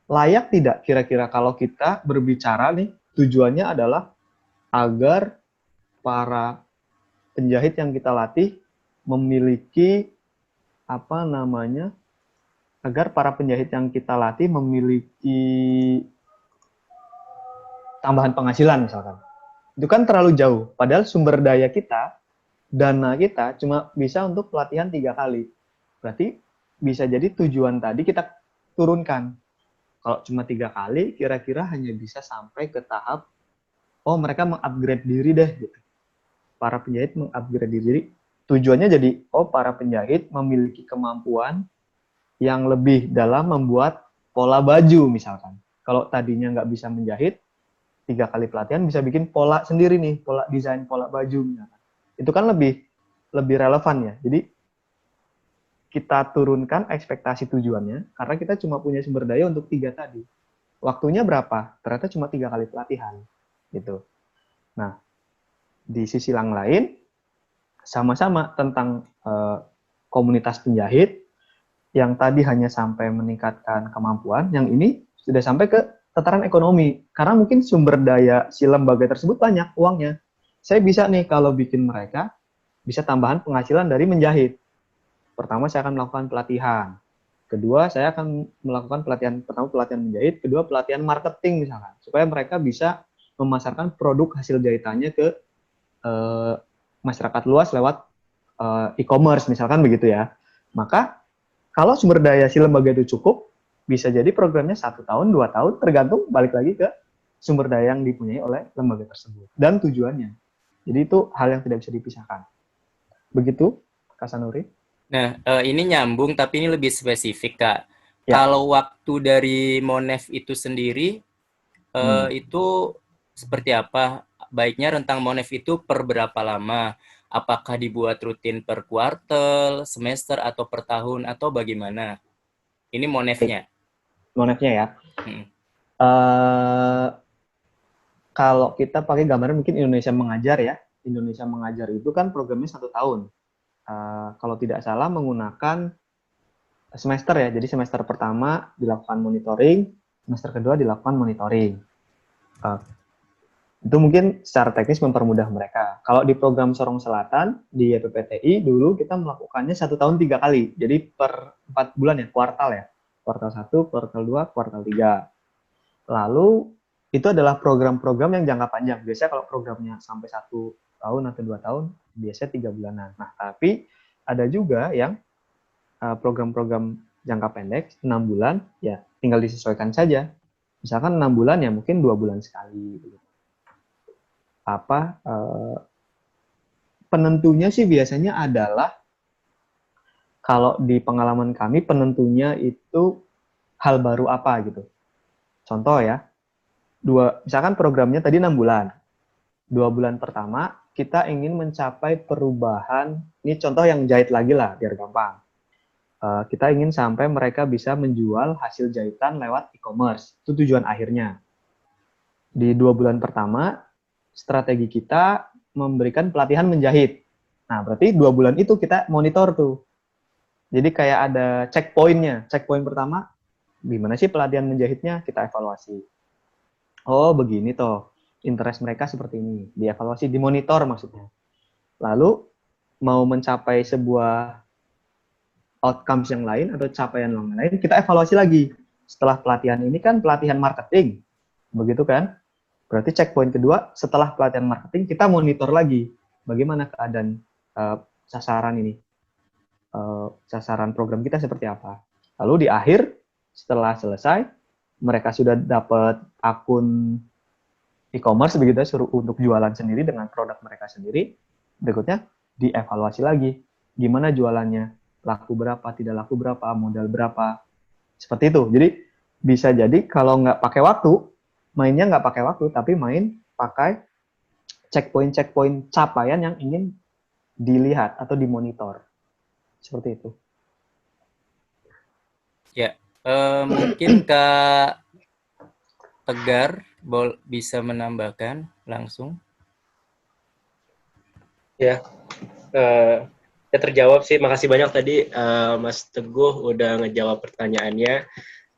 layak tidak kira-kira kalau kita berbicara nih, tujuannya adalah agar para penjahit yang kita latih memiliki agar para penjahit yang kita latih memiliki tambahan penghasilan misalkan. Itu kan terlalu jauh. Padahal sumber daya kita, dana kita cuma bisa untuk pelatihan 3 kali. Berarti bisa jadi tujuan tadi kita turunkan. Kalau cuma 3 kali, kira-kira hanya bisa sampai ke tahap, oh mereka mengupgrade diri deh. Gitu. Para penjahit mengupgrade diri. Tujuannya jadi, oh para penjahit memiliki kemampuan yang lebih dalam membuat pola baju misalkan. Kalau tadinya nggak bisa menjahit, 3 kali pelatihan bisa bikin pola sendiri nih, pola desain pola baju misalkan. Itu kan lebih relevan ya. Jadi kita turunkan ekspektasi tujuannya karena kita cuma punya sumber daya untuk 3 tadi. Waktunya berapa? Ternyata cuma 3 kali pelatihan. Gitu. Nah, di sisi yang lain, sama-sama tentang komunitas penjahit, yang tadi hanya sampai meningkatkan kemampuan, yang ini sudah sampai ke tataran ekonomi. Karena mungkin sumber daya si lembaga tersebut banyak uangnya. Saya bisa nih kalau bikin mereka bisa tambahan penghasilan dari menjahit. Pertama saya akan melakukan pelatihan. Kedua saya akan melakukan pelatihan, pertama pelatihan menjahit, kedua pelatihan marketing misalkan. Supaya mereka bisa memasarkan produk hasil jahitannya ke masyarakat luas lewat e-commerce misalkan begitu ya. Maka kalau sumber daya si lembaga itu cukup, bisa jadi programnya 1 tahun, 2 tahun, tergantung balik lagi ke sumber daya yang dipunyai oleh lembaga tersebut. Dan tujuannya. Jadi itu hal yang tidak bisa dipisahkan. Begitu, Kak Sanuri? Nah, ini nyambung, tapi ini lebih spesifik, Kak. Ya. Kalau waktu dari Monef itu sendiri, itu seperti apa? Baiknya rentang Monef itu per berapa lama? Apakah dibuat rutin per kuartal, semester, atau per tahun, atau bagaimana? Ini Monefnya. Monefnya ya. Kalau kita pakai gambaran mungkin Indonesia Mengajar ya. Indonesia Mengajar itu kan programnya 1 tahun. Kalau tidak salah menggunakan semester ya. Jadi semester pertama dilakukan monitoring, semester kedua dilakukan monitoring. Itu mungkin secara teknis mempermudah mereka. Kalau di program Sorong Selatan, di YPPTI, dulu kita melakukannya 1 tahun 3 kali. Jadi per 4 bulan ya, kuartal ya. Kuartal 1, kuartal 2, kuartal 3. Lalu, itu adalah program-program yang jangka panjang. Biasanya kalau programnya sampai 1 tahun atau 2 tahun, biasanya 3 bulanan. Nah, tapi ada juga yang program-program jangka pendek, 6 bulan, ya tinggal disesuaikan saja. Misalkan 6 bulan ya mungkin 2 bulan sekali. Penentunya sih biasanya adalah, kalau di pengalaman kami penentunya itu hal baru apa gitu. Contoh ya, misalkan programnya tadi 6 bulan. 2 bulan pertama kita ingin mencapai perubahan, ini contoh yang jahit lagi lah biar gampang. Kita ingin sampai mereka bisa menjual hasil jahitan lewat e-commerce. Itu tujuan akhirnya. Di 2 bulan pertama, strategi kita memberikan pelatihan menjahit. Nah, berarti 2 bulan itu kita monitor tuh. Jadi kayak ada checkpoint-nya. Checkpoint pertama, gimana sih pelatihan menjahitnya? Kita evaluasi. Oh, begini toh. Interest mereka seperti ini. Dievaluasi, dimonitor maksudnya. Lalu, mau mencapai sebuah outcomes yang lain atau capaian yang lain, kita evaluasi lagi. Setelah pelatihan ini kan pelatihan marketing. Begitu kan? Berarti checkpoint kedua, setelah pelatihan marketing, kita monitor lagi. bagaimana keadaan sasaran ini, sasaran program kita seperti apa. Lalu di akhir, setelah selesai, mereka sudah dapat akun e-commerce begitu, suruh untuk jualan sendiri dengan produk mereka sendiri. Berikutnya dievaluasi lagi, gimana jualannya, laku berapa, tidak laku berapa, modal berapa, seperti itu. Jadi bisa jadi kalau nggak pakai waktu, mainnya nggak pakai waktu, tapi main pakai checkpoint capaian yang ingin dilihat atau dimonitor, seperti itu. Ya, mungkin Kak Tegar bisa menambahkan langsung. Ya, ya terjawab sih. Makasih banyak tadi Mas Teguh udah ngejawab pertanyaannya.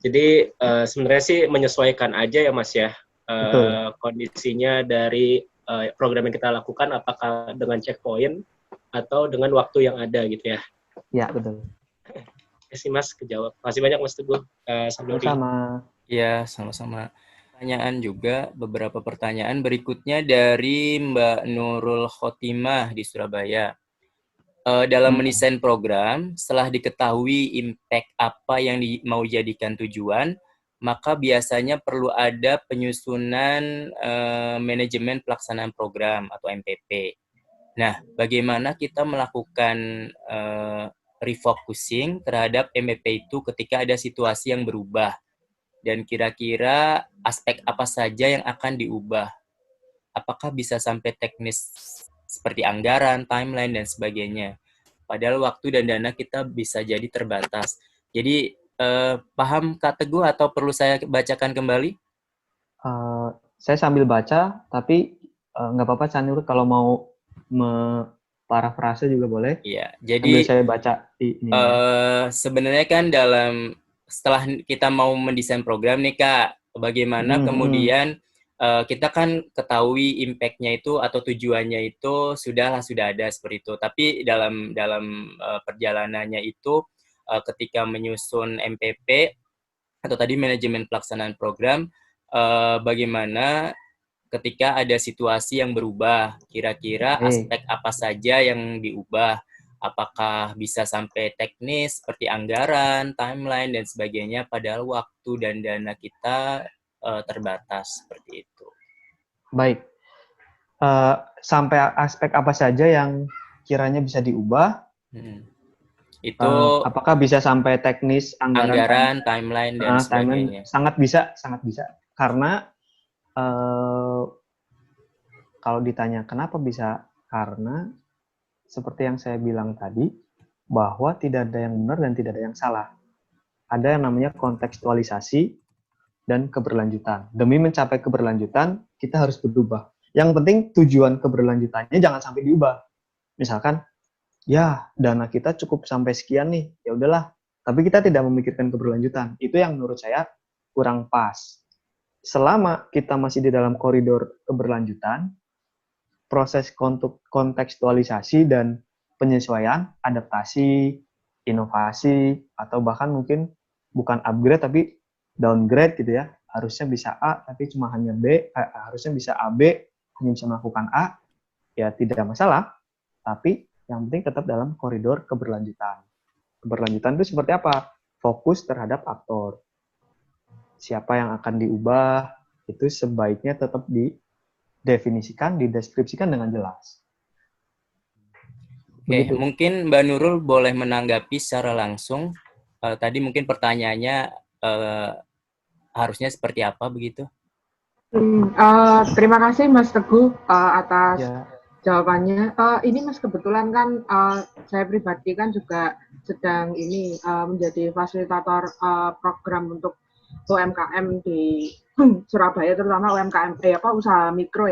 Jadi sebenarnya sih menyesuaikan aja ya Mas ya, kondisinya dari program yang kita lakukan, apakah dengan checkpoint atau dengan waktu yang ada gitu ya. Ya, betul. Ya sih Mas, kejawab. Makasih banyak Mas Teguh. Sama-sama. Ya, sama-sama. Pertanyaan juga, beberapa pertanyaan berikutnya dari Mbak Nurul Khotimah di Surabaya. Dalam mendesain program, setelah diketahui impact apa yang mau jadikan tujuan, maka biasanya perlu ada penyusunan manajemen pelaksanaan program atau MPP. Nah, bagaimana kita melakukan refocusing terhadap MPP itu ketika ada situasi yang berubah? Dan kira-kira aspek apa saja yang akan diubah? Apakah bisa sampai teknis seperti anggaran, timeline, dan sebagainya? Padahal waktu dan dana kita bisa jadi terbatas. Jadi, paham Kak Teguh atau perlu saya bacakan kembali? Saya sambil baca, tapi nggak apa-apa Sanur kalau mau parafrase juga boleh. Iya, jadi sambil saya baca ini. Sebenarnya kan setelah kita mau mendesain program nih Kak, bagaimana kemudian kita kan ketahui impact-nya itu atau tujuannya itu sudah ada seperti itu. Tapi dalam perjalanannya itu ketika menyusun MPP atau tadi manajemen pelaksanaan program, bagaimana ketika ada situasi yang berubah, kira-kira aspek apa saja yang diubah? Apakah bisa sampai teknis seperti anggaran, timeline, dan sebagainya, padahal waktu dan dana kita terbatas seperti itu. Baik. Sampai aspek apa saja yang kiranya bisa diubah? Itu apakah bisa sampai teknis, anggaran, timeline, dan sebagainya? Sangat bisa. Karena kalau ditanya kenapa bisa, karena seperti yang saya bilang tadi, bahwa tidak ada yang benar dan tidak ada yang salah. Ada yang namanya kontekstualisasi dan keberlanjutan. Demi mencapai keberlanjutan, kita harus berubah. Yang penting tujuan keberlanjutannya jangan sampai diubah. Misalkan, ya dana kita cukup sampai sekian nih, ya udahlah. Tapi kita tidak memikirkan keberlanjutan. Itu yang menurut saya kurang pas. Selama kita masih di dalam koridor keberlanjutan, proses kontekstualisasi dan penyesuaian, adaptasi, inovasi, atau bahkan mungkin bukan upgrade tapi downgrade gitu ya. Harusnya bisa A tapi cuma hanya B, harusnya bisa AB, hanya bisa melakukan A, ya tidak masalah. Tapi yang penting tetap dalam koridor keberlanjutan. Keberlanjutan itu seperti apa? Fokus terhadap aktor. Siapa yang akan diubah, itu sebaiknya tetap didefinisikan, dideskripsikan dengan jelas. Oke, mungkin Mbak Nurul boleh menanggapi secara langsung. Tadi mungkin pertanyaannya harusnya seperti apa begitu? Terima kasih Mas Teguh atas jawabannya. Ini Mas, kebetulan kan saya pribadi kan juga sedang menjadi fasilitator program untuk UMKM di Surabaya, terutama UMKM usaha mikro.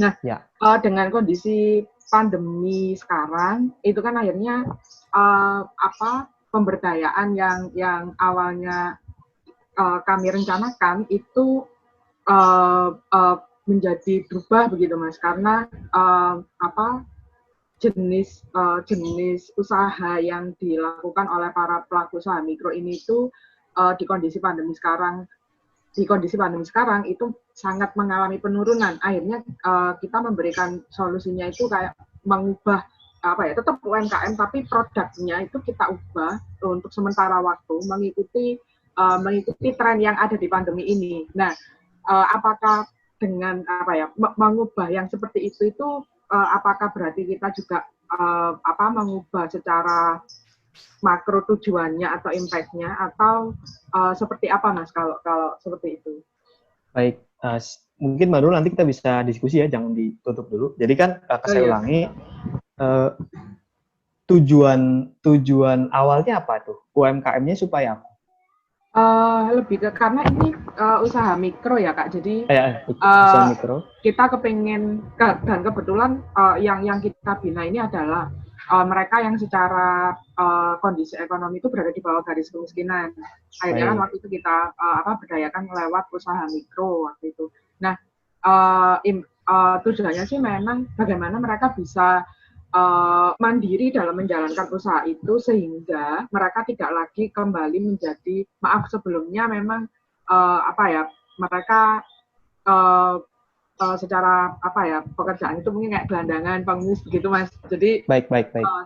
Nah, dengan kondisi pandemi sekarang itu kan akhirnya pemberdayaan yang awalnya kami rencanakan itu menjadi berubah begitu Mas, karena jenis usaha yang dilakukan oleh para pelaku usaha mikro ini itu di kondisi pandemi sekarang di kondisi pandemi sekarang itu sangat mengalami penurunan. Akhirnya kita memberikan solusinya itu kayak mengubah tetap UMKM tapi produknya itu kita ubah untuk sementara waktu mengikuti tren yang ada di pandemi ini. Nah, apakah dengan mengubah yang seperti itu apakah berarti kita juga mengubah secara makro tujuannya atau impact-nya atau seperti apa Mas kalau seperti itu? Baik, mungkin baru nanti kita bisa diskusi ya, jangan ditutup dulu. Jadi kan saya ulangi, tujuan awalnya apa tuh? UMKM-nya supaya apa? Lebih ke karena ini usaha mikro ya Kak, jadi usaha mikro. Kita kepengen dan kebetulan yang kita bina ini adalah mereka yang secara kondisi ekonomi itu berada di bawah garis kemiskinan. Akhirnya kan waktu itu kita berdayakan lewat usaha mikro waktu itu. Nah, tujuannya sih memang bagaimana mereka bisa mandiri dalam menjalankan usaha itu sehingga mereka tidak lagi kembali menjadi sebelumnya memang mereka secara pekerjaan itu mungkin kayak gelandangan, pengemis begitu Mas. Jadi baik.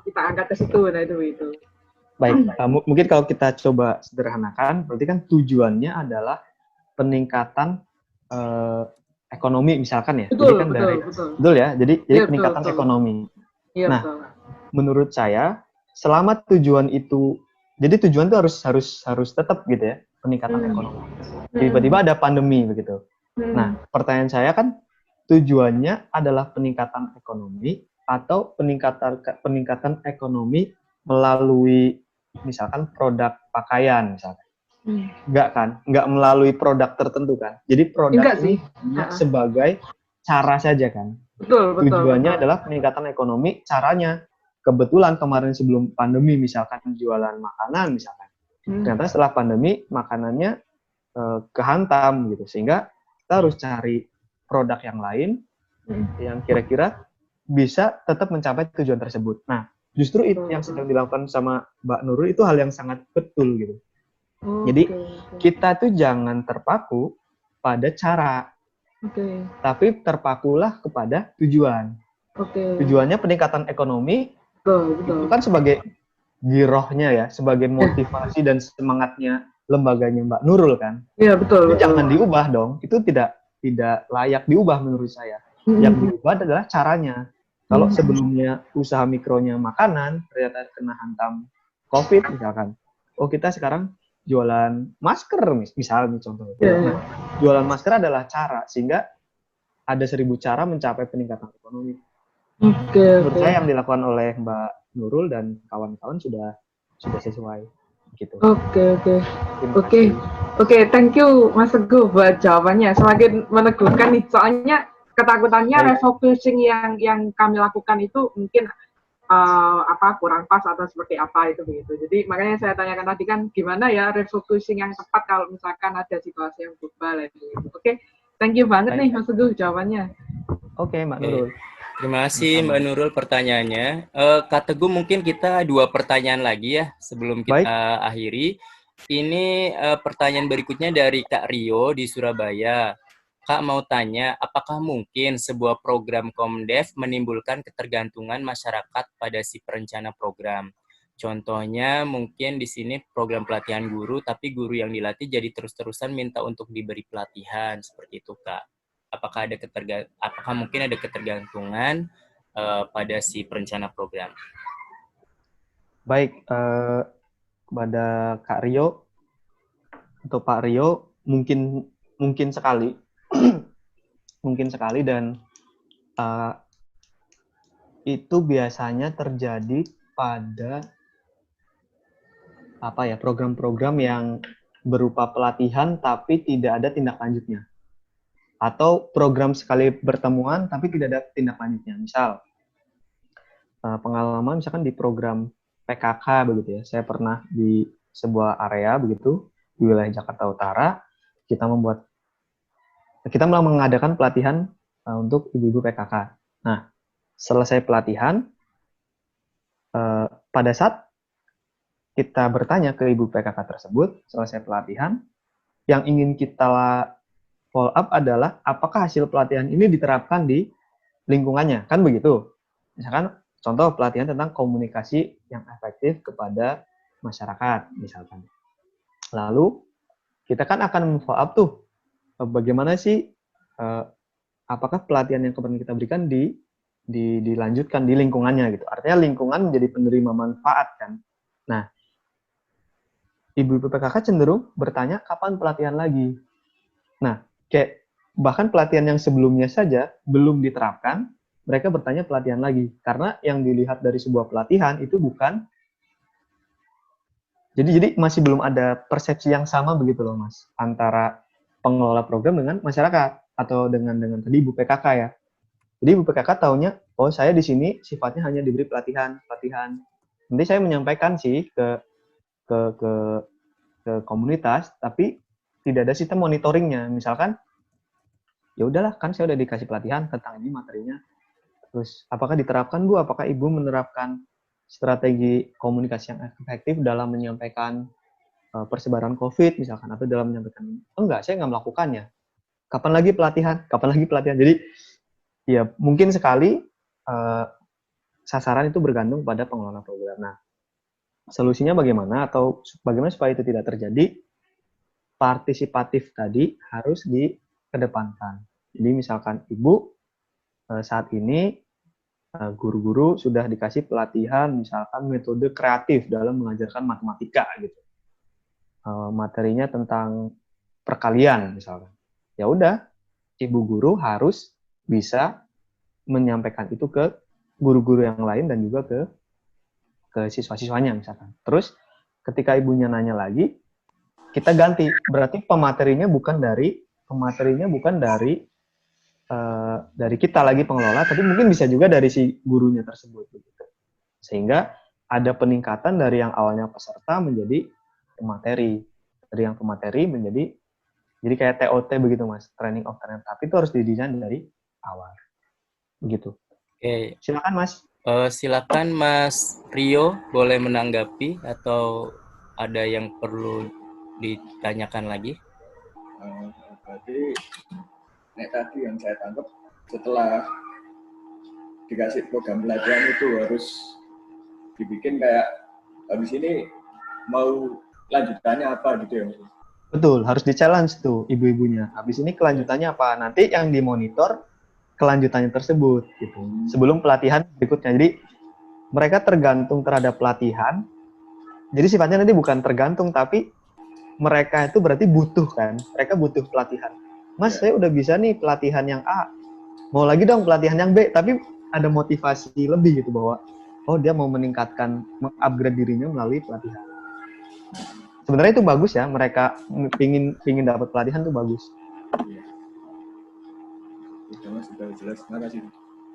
Kita angkat ke situ, nah itu. Baik, mungkin kalau kita coba sederhanakan, berarti kan tujuannya adalah peningkatan ekonomi misalkan ya. Betul, jadi kan betul ya. Jadi peningkatan ekonomi. Iya, nah, betul. Menurut saya selama tujuan itu, jadi tujuan itu harus tetap gitu ya, peningkatan ekonomi. Tiba-tiba ada pandemi begitu. Nah, pertanyaan saya kan tujuannya adalah peningkatan ekonomi atau peningkatan ekonomi melalui misalkan produk pakaian misalkan. Enggak kan? Enggak melalui produk tertentu kan? Jadi produk ini sebagai cara saja kan? Betul. Tujuannya adalah peningkatan ekonomi, caranya kebetulan kemarin sebelum pandemi misalkan jualan makanan misalkan. Ternyata setelah pandemi makanannya kehantam gitu, sehingga kita harus cari produk yang lain yang kira-kira bisa tetap mencapai tujuan tersebut. Nah, justru itu yang sedang dilakukan sama Mbak Nurul itu hal yang sangat betul gitu. Jadi kita tuh jangan terpaku pada cara, tapi terpakulah kepada tujuan. Tujuannya peningkatan ekonomi, itu kan sebagai girohnya ya, sebagai motivasi dan semangatnya lembaganya Mbak Nurul kan. Iya, betul. Jangan diubah dong, itu tidak layak diubah menurut saya. Yang diubah adalah caranya. Kalau sebelumnya usaha mikronya makanan, ternyata kena hantam COVID misalkan. Oh, kita sekarang jualan masker misalnya contoh. Nah, jualan masker adalah cara, sehingga ada 1000 cara mencapai peningkatan ekonomi. Menurut saya yang dilakukan oleh Mbak Nurul dan kawan-kawan sudah sesuai gitu. Oke, thank you Mas Teguh buat jawabannya. Semakin meneguhkan nih, soalnya ketakutannya refocusing yang kami lakukan itu mungkin kurang pas atau seperti apa itu begitu. Jadi makanya saya tanyakan tadi kan gimana ya refocusing yang tepat kalau misalkan ada situasi yang global gitu. Oke, thank you banget nih Mas Teguh jawabannya. Oke, Mbak Nurul. Terima kasih Mbak Nurul pertanyaannya. Kak Teguh, mungkin kita 2 pertanyaan lagi ya sebelum kita akhiri. Ini pertanyaan berikutnya dari Kak Rio di Surabaya. Kak mau tanya, apakah mungkin sebuah program Komdev menimbulkan ketergantungan masyarakat pada si perencana program? Contohnya mungkin di sini program pelatihan guru, tapi guru yang dilatih jadi terus-terusan minta untuk diberi pelatihan, seperti itu Kak. Apakah mungkin ada ketergantungan pada si perencana program? Baik, kepada Kak Rio atau Pak Rio, mungkin sekali. Mungkin sekali, dan itu biasanya terjadi pada program-program yang berupa pelatihan tapi tidak ada tindak lanjutnya, atau program sekali pertemuan tapi tidak ada tindak lanjutnya. Misal pengalaman misalkan di program PKK begitu ya, saya pernah di sebuah area begitu di wilayah Jakarta Utara, kita mengadakan pelatihan untuk ibu-ibu PKK. Nah, selesai pelatihan, pada saat kita bertanya ke ibu PKK tersebut, selesai pelatihan, yang ingin kita follow up adalah apakah hasil pelatihan ini diterapkan di lingkungannya, kan begitu. Misalkan contoh pelatihan tentang komunikasi yang efektif kepada masyarakat misalkan. Lalu kita kan akan follow up tuh bagaimana sih apakah pelatihan yang kemarin kita berikan dilanjutkan di lingkungannya gitu. Artinya lingkungan menjadi penerima manfaat kan. Nah, Ibu PPKK cenderung bertanya kapan pelatihan lagi. Nah, kayak bahkan pelatihan yang sebelumnya saja belum diterapkan, mereka bertanya pelatihan lagi. Karena yang dilihat dari sebuah pelatihan itu bukan, jadi masih belum ada persepsi yang sama begitu loh Mas, antara pengelola program dengan masyarakat atau dengan tadi Ibu PKK ya. Jadi Ibu PKK taunya, oh saya di sini sifatnya hanya diberi pelatihan. Nanti saya menyampaikan sih ke komunitas, tapi tidak ada sistem monitoringnya. Misalkan, ya udahlah kan saya udah dikasih pelatihan tentang ini materinya. Terus apakah diterapkan Bu? Apakah Ibu menerapkan strategi komunikasi yang efektif dalam menyampaikan persebaran COVID misalkan, atau dalam menyampaikan, enggak, saya nggak melakukannya. Kapan lagi pelatihan? Jadi ya mungkin sekali sasaran itu bergantung pada pengelola program. Nah, solusinya bagaimana atau bagaimana supaya itu tidak terjadi? Partisipatif tadi harus dikedepankan. Jadi misalkan Ibu saat ini guru-guru sudah dikasih pelatihan misalkan metode kreatif dalam mengajarkan matematika gitu. Materinya tentang perkalian misalkan. Ya udah, Ibu guru harus bisa menyampaikan itu ke guru-guru yang lain dan juga ke siswa-siswanya misalkan. Terus ketika ibunya nanya lagi, kita ganti. Berarti pematerinya bukan dari kita lagi pengelola, tapi mungkin bisa juga dari si gurunya tersebut. Gitu. Sehingga ada peningkatan dari yang awalnya peserta menjadi pemateri. Dari yang pemateri menjadi, jadi kayak TOT begitu Mas, training of talent. Tapi itu harus didesain dari awal. Begitu. Oke. Silakan Mas. Silakan Mas Rio, boleh menanggapi atau ada yang perlu ditanyakan lagi? Berarti tadi yang saya tangkap, setelah dikasih program pelatihan itu harus dibikin kayak habis ini mau lanjutannya apa gitu ya. Betul, harus di-challenge tuh ibu-ibunya. Habis ini kelanjutannya apa? Nanti yang dimonitor kelanjutannya tersebut gitu. Sebelum pelatihan berikutnya. Jadi mereka tergantung terhadap pelatihan. Jadi sifatnya nanti bukan tergantung, tapi mereka itu berarti butuh kan. Mereka butuh pelatihan. Mas, saya udah bisa nih pelatihan yang A. Mau lagi dong pelatihan yang B, tapi ada motivasi lebih gitu bahwa oh dia mau meningkatkan, mengupgrade dirinya melalui pelatihan. Sebenarnya itu bagus ya, mereka pingin dapat pelatihan itu bagus. Sudah jelas, terima kasih.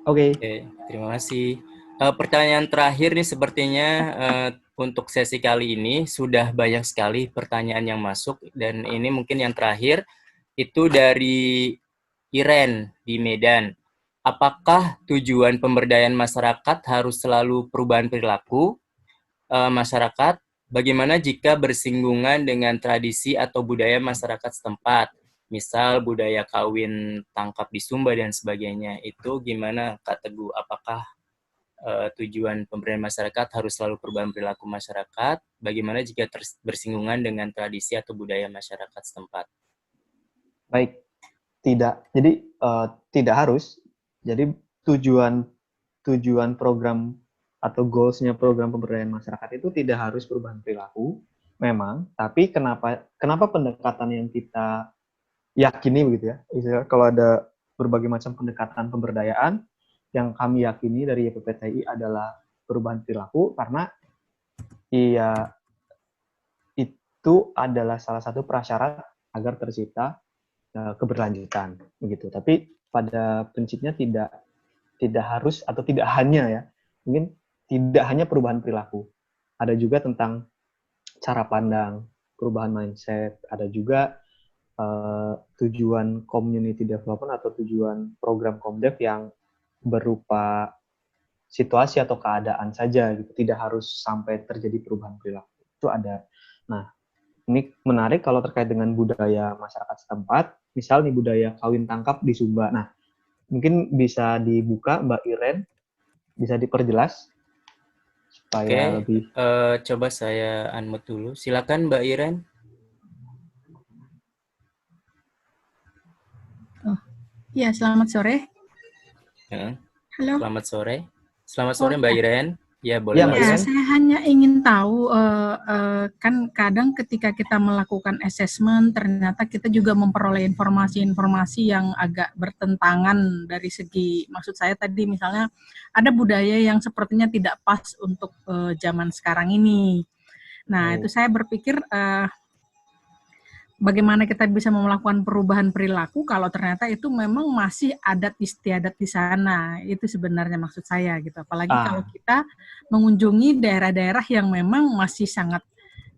Oke, terima kasih. Pertanyaan terakhir nih sepertinya untuk sesi kali ini sudah banyak sekali pertanyaan yang masuk, dan ini mungkin yang terakhir itu dari Iren di Medan. Apakah tujuan pemberdayaan masyarakat harus selalu perubahan perilaku masyarakat? Bagaimana jika bersinggungan dengan tradisi atau budaya masyarakat setempat? Misal budaya kawin tangkap di Sumba dan sebagainya. Itu gimana Kak Teguh? Apakah tujuan pemberdayaan masyarakat harus selalu perubahan perilaku masyarakat? Bagaimana jika bersinggungan dengan tradisi atau budaya masyarakat setempat? Baik, tidak. Jadi tidak harus. Jadi tujuan program atau goals-nya program pemberdayaan masyarakat itu tidak harus perubahan perilaku, memang. Tapi kenapa pendekatan yang kita yakini begitu ya? Kalau ada berbagai macam pendekatan pemberdayaan, yang kami yakini dari YPPTI adalah perubahan perilaku, karena itu adalah salah satu prasyarat agar tercipta keberlanjutan begitu. Tapi pada prinsipnya tidak harus atau tidak hanya ya, mungkin tidak hanya perubahan perilaku, ada juga tentang cara pandang, perubahan mindset, ada juga tujuan community development atau tujuan program Komdev yang berupa situasi atau keadaan saja gitu, tidak harus sampai terjadi perubahan perilaku. Itu ada. Nah, Ini menarik kalau terkait dengan budaya masyarakat setempat, misal nih budaya kawin tangkap di Sumba. Nah, mungkin bisa dibuka Mbak Iren, bisa diperjelas supaya Oke, lebih. coba saya unmute dulu. Silakan Mbak Iren. Oh, ya, selamat sore. Ya, Halo. selamat sore. Selamat sore Oh, Mbak ya. Iren. Ya, boleh Ya, Mbak Ya, Iren. masuk. saya hanya ingin tahu, kan kadang ketika kita melakukan assessment, ternyata kita juga memperoleh informasi-informasi yang agak bertentangan dari segi, maksud saya tadi misalnya ada budaya yang sepertinya tidak pas untuk zaman sekarang ini. Nah, itu saya berpikir bagaimana kita bisa melakukan perubahan perilaku kalau ternyata itu memang masih adat istiadat di sana. Itu sebenarnya maksud saya gitu. Apalagi kalau kita mengunjungi daerah-daerah yang memang masih sangat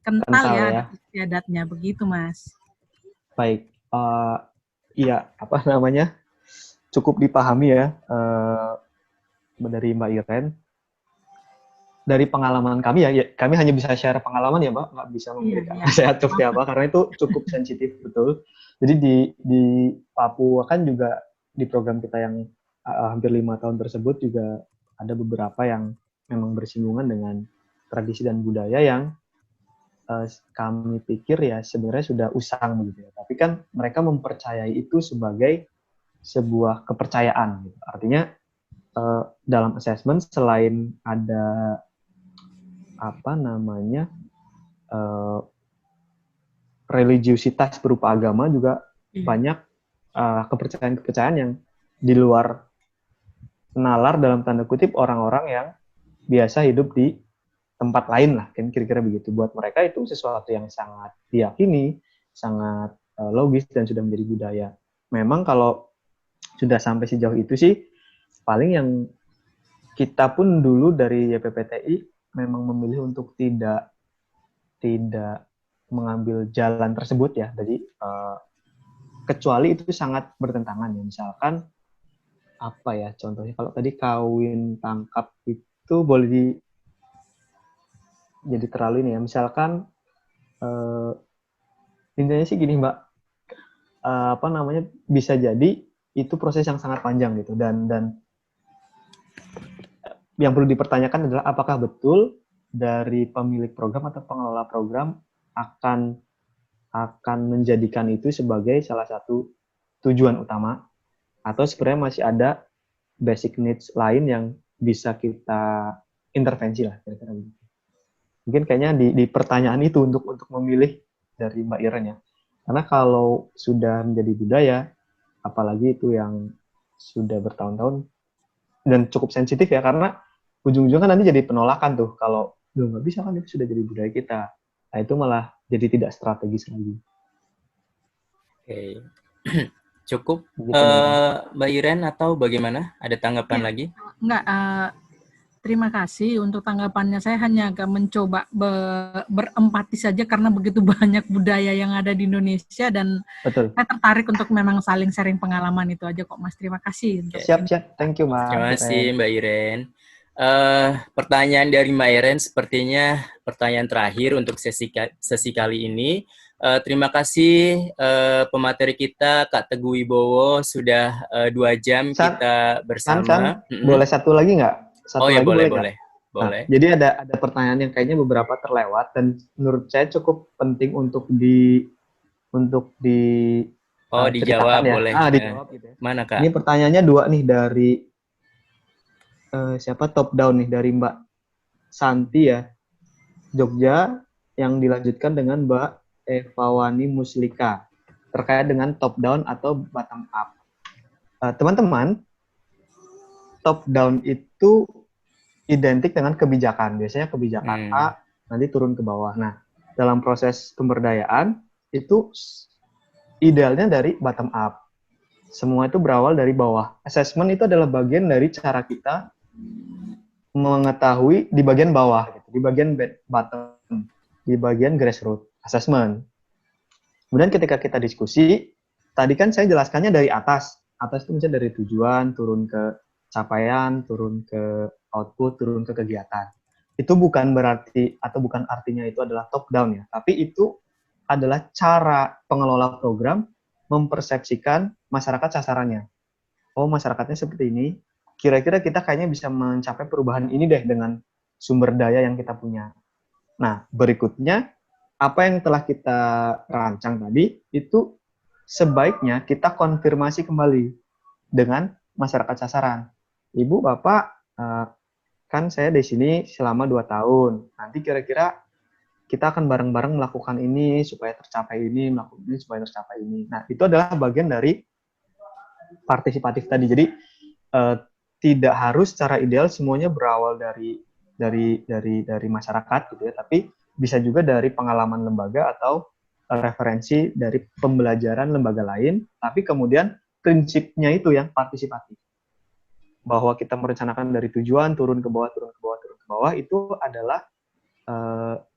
kental ya adat istiadatnya, begitu Mas. Baik, iya apa namanya, cukup dipahami ya dari Mbak Iren. Dari pengalaman kami ya, kami hanya bisa share pengalaman ya Mbak, nggak bisa memberikan nasihat seperti apa, karena itu cukup sensitif betul. Jadi di Papua kan juga di program kita yang hampir 5 tahun tersebut juga ada beberapa yang memang bersinggungan dengan tradisi dan budaya yang kami pikir ya sebenarnya sudah usang begitu ya. Tapi kan mereka mempercayai itu sebagai sebuah kepercayaan. Gitu. Artinya dalam assessment selain ada apa namanya religiusitas berupa agama juga banyak kepercayaan-kepercayaan yang di luar nalar dalam tanda kutip orang-orang yang biasa hidup di tempat lain lah, kan kira-kira begitu. Buat mereka itu sesuatu yang sangat diyakini, sangat logis dan sudah menjadi budaya. Memang kalau sudah sampai sejauh itu sih, paling yang kita pun dulu dari YPPTI memang memilih untuk tidak mengambil jalan tersebut ya. Jadi kecuali itu sangat bertentangan ya. Misalkan apa ya contohnya, kalau tadi kawin tangkap itu boleh jadi terlalu ini ya. Misalkan intinya sih gini Mbak, apa namanya, bisa jadi itu proses yang sangat panjang gitu, dan yang perlu dipertanyakan adalah apakah betul dari pemilik program atau pengelola program akan menjadikan itu sebagai salah satu tujuan utama, atau sebenarnya masih ada basic needs lain yang bisa kita intervensi lah kira-kira begitu. Mungkin kayaknya di pertanyaan itu untuk memilih dari Mbak Iren ya. Karena kalau sudah menjadi budaya, apalagi itu yang sudah bertahun-tahun dan cukup sensitif ya, karena ujung-ujungnya kan nanti jadi penolakan tuh kalau belum nggak bisa kan itu sudah jadi budaya kita. Nah itu malah jadi tidak strategis lagi. Oke. Cukup Mbak Iren atau bagaimana? Ada tanggapan lagi? Enggak, terima kasih untuk tanggapannya. Saya hanya agak mencoba berempati saja karena begitu banyak budaya yang ada di Indonesia dan betul. Saya tertarik untuk memang saling sharing pengalaman itu aja kok Mas. Terima kasih. Siap. Thank you Mas. Terima kasih Mbak Iren. Pertanyaan dari Mbak Iren sepertinya pertanyaan terakhir untuk sesi kali ini. Terima kasih pemateri kita Kak Teguh Wibowo, sudah 2 jam kita bersama. Boleh satu lagi nggak? Ya boleh. Nah, jadi ada pertanyaan yang kayaknya beberapa terlewat dan menurut saya cukup penting untuk dijawab ya. boleh. Dijawab gitu ya. Mana Kak? Ini pertanyaannya 2 nih dari siapa, top down nih dari Mbak Santi ya, Jogja, yang dilanjutkan dengan Mbak Evawani Muslika terkait dengan top down atau bottom up. Teman-teman, top down itu identik dengan kebijakan. Biasanya kebijakan A nanti turun ke bawah. Nah, dalam proses pemberdayaan itu idealnya dari bottom up. Semua itu berawal dari bawah. Assessment itu adalah bagian dari cara kita mengetahui di bagian bawah, gitu. Di bagian bottom, di bagian grassroots assessment. Kemudian ketika kita diskusi, tadi kan saya jelaskannya dari atas. Atas itu misalnya dari tujuan, turun ke capaian, turun ke output, turun ke kegiatan. Itu bukan berarti atau bukan artinya itu adalah top down ya, tapi itu adalah cara pengelola program mempersepsikan masyarakat sasarannya. Oh, masyarakatnya seperti ini, kira-kira kita kayaknya bisa mencapai perubahan ini deh dengan sumber daya yang kita punya. Nah, berikutnya, apa yang telah kita rancang tadi, itu sebaiknya kita konfirmasi kembali dengan masyarakat sasaran. Ibu, Bapak, kan saya di sini selama 2 tahun. Nanti kira-kira kita akan bareng-bareng melakukan ini supaya tercapai ini, melakukan ini supaya tercapai ini. Nah, itu adalah bagian dari partisipatif tadi. Jadi tidak harus secara ideal semuanya berawal dari masyarakat gitu ya, tapi bisa juga dari pengalaman lembaga atau referensi dari pembelajaran lembaga lain, tapi kemudian prinsipnya itu yang partisipatif. Bahwa kita merencanakan dari tujuan turun ke bawah, turun ke bawah, turun ke bawah, itu adalah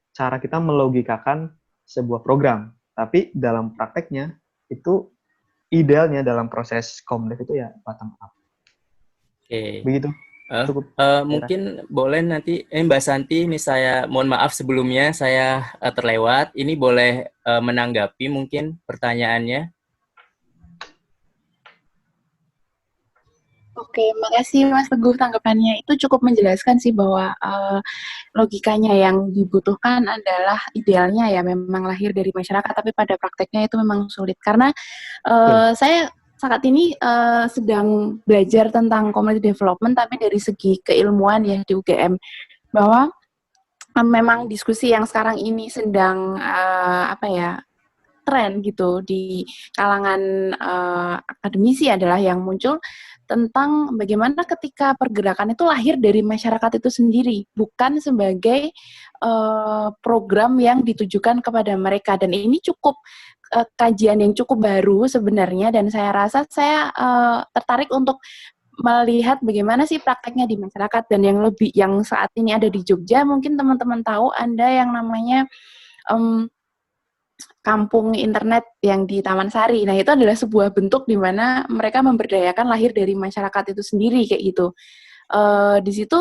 cara kita melogikakan sebuah program. Tapi dalam prakteknya itu idealnya dalam proses Komdev itu ya bottom up. Oke. Begitu. Mungkin boleh nanti Mbak Santi, ini saya mohon maaf sebelumnya saya terlewat. Ini boleh menanggapi mungkin pertanyaannya. Oke, makasih Mas Teguh tanggapannya. Itu cukup menjelaskan sih bahwa logikanya yang dibutuhkan adalah idealnya ya memang lahir dari masyarakat, tapi pada prakteknya itu memang sulit. Karena saya saat ini sedang belajar tentang community development, tapi dari segi keilmuan ya di UGM, bahwa memang diskusi yang sekarang ini sedang tren gitu di kalangan akademisi adalah yang muncul tentang bagaimana ketika pergerakan itu lahir dari masyarakat itu sendiri, bukan sebagai program yang ditujukan kepada mereka. Dan ini cukup kajian yang cukup baru sebenarnya, dan saya rasa saya tertarik untuk melihat bagaimana sih prakteknya di masyarakat. Dan yang saat ini ada di Jogja, mungkin teman-teman tahu ada yang namanya kampung internet yang di Taman Sari. Nah, itu adalah sebuah bentuk di mana mereka memberdayakan lahir dari masyarakat itu sendiri kayak gitu. Di situ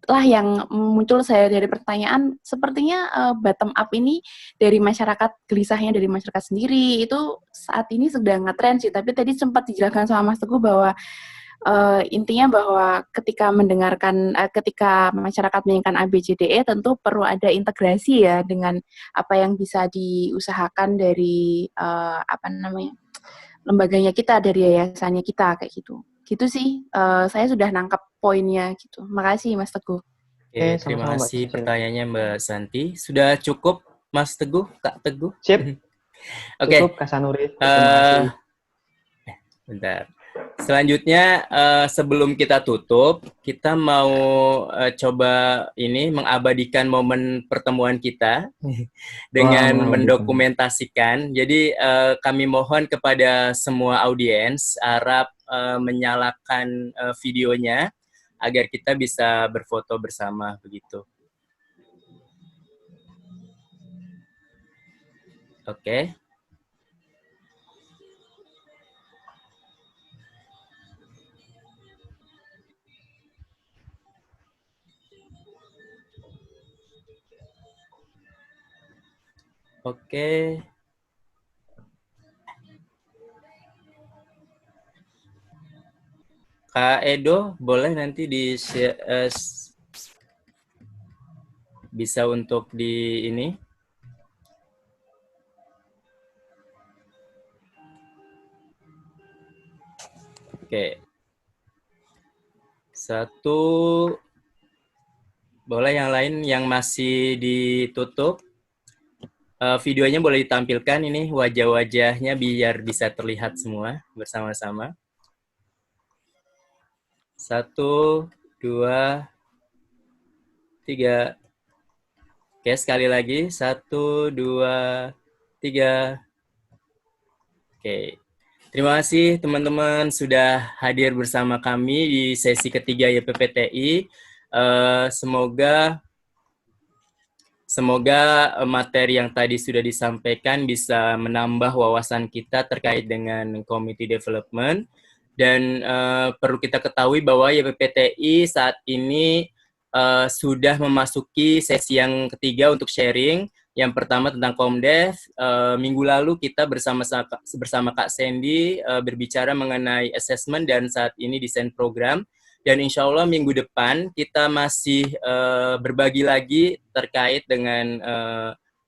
lah yang muncul saya dari pertanyaan, sepertinya bottom up ini dari masyarakat, gelisahnya dari masyarakat sendiri, itu saat ini sedang ngetren sih. Tapi tadi sempat dijelaskan sama Mas Teguh bahwa intinya bahwa ketika ketika masyarakat menginginkan ABCDE tentu perlu ada integrasi ya dengan apa yang bisa diusahakan dari lembaganya kita, dari yayasannya kita kayak gitu. Gitu sih, saya sudah nangkap poinnya gitu. Makasih Mas Teguh. Oke, terima kasih pertanyaannya Mbak Santi. Sudah cukup Mas Teguh, Kak Teguh? Sip. Oke. Cukup Kak Sanuri. Terima kasih. Bentar. Selanjutnya, sebelum kita tutup, kita mau coba ini mengabadikan momen pertemuan kita dengan mendokumentasikan. Jadi kami mohon kepada semua audiens harap menyalakan videonya agar kita bisa berfoto bersama begitu. Oke. Oke. Kak Edo, boleh nanti bisa untuk di ini. Oke. Satu. Boleh yang lain yang masih ditutup. Videonya boleh ditampilkan ini wajah-wajahnya biar bisa terlihat semua bersama-sama. 1, 2, 3. Oke, sekali lagi. 1, 2, 3. Oke. Terima kasih teman-teman sudah hadir bersama kami di sesi ketiga YPPTI. Semoga materi yang tadi sudah disampaikan bisa menambah wawasan kita terkait dengan community development. Dan perlu kita ketahui bahwa YPPTI saat ini sudah memasuki sesi yang ketiga untuk sharing, Yang pertama tentang Komdev. Minggu lalu kita bersama Kak Sandy berbicara mengenai assessment dan saat ini desain program. Dan insya Allah minggu depan kita masih berbagi lagi terkait dengan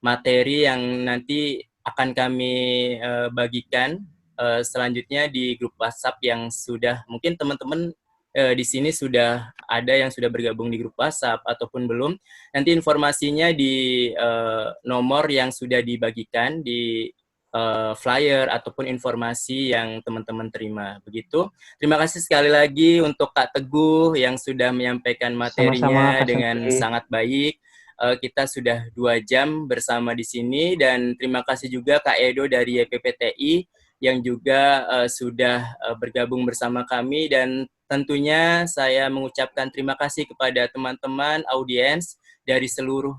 materi yang nanti akan kami bagikan selanjutnya di grup WhatsApp yang sudah mungkin teman-teman di sini sudah ada yang sudah bergabung di grup WhatsApp ataupun belum. Nanti informasinya di nomor yang sudah dibagikan di flyer ataupun informasi yang teman-teman terima. Begitu. Terima kasih sekali lagi untuk Kak Teguh yang sudah menyampaikan materinya dengan sangat baik. Kita sudah 2 jam bersama di sini dan terima kasih juga Kak Edo dari YPPTI yang juga sudah bergabung bersama kami dan tentunya saya mengucapkan terima kasih kepada teman-teman audiens dari seluruh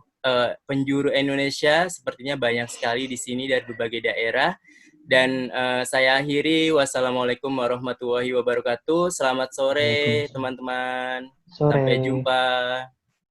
penjuru Indonesia, sepertinya banyak sekali di sini dari berbagai daerah. Dan saya akhiri, wassalamualaikum warahmatullahi wabarakatuh. Selamat sore teman-teman. Sampai jumpa.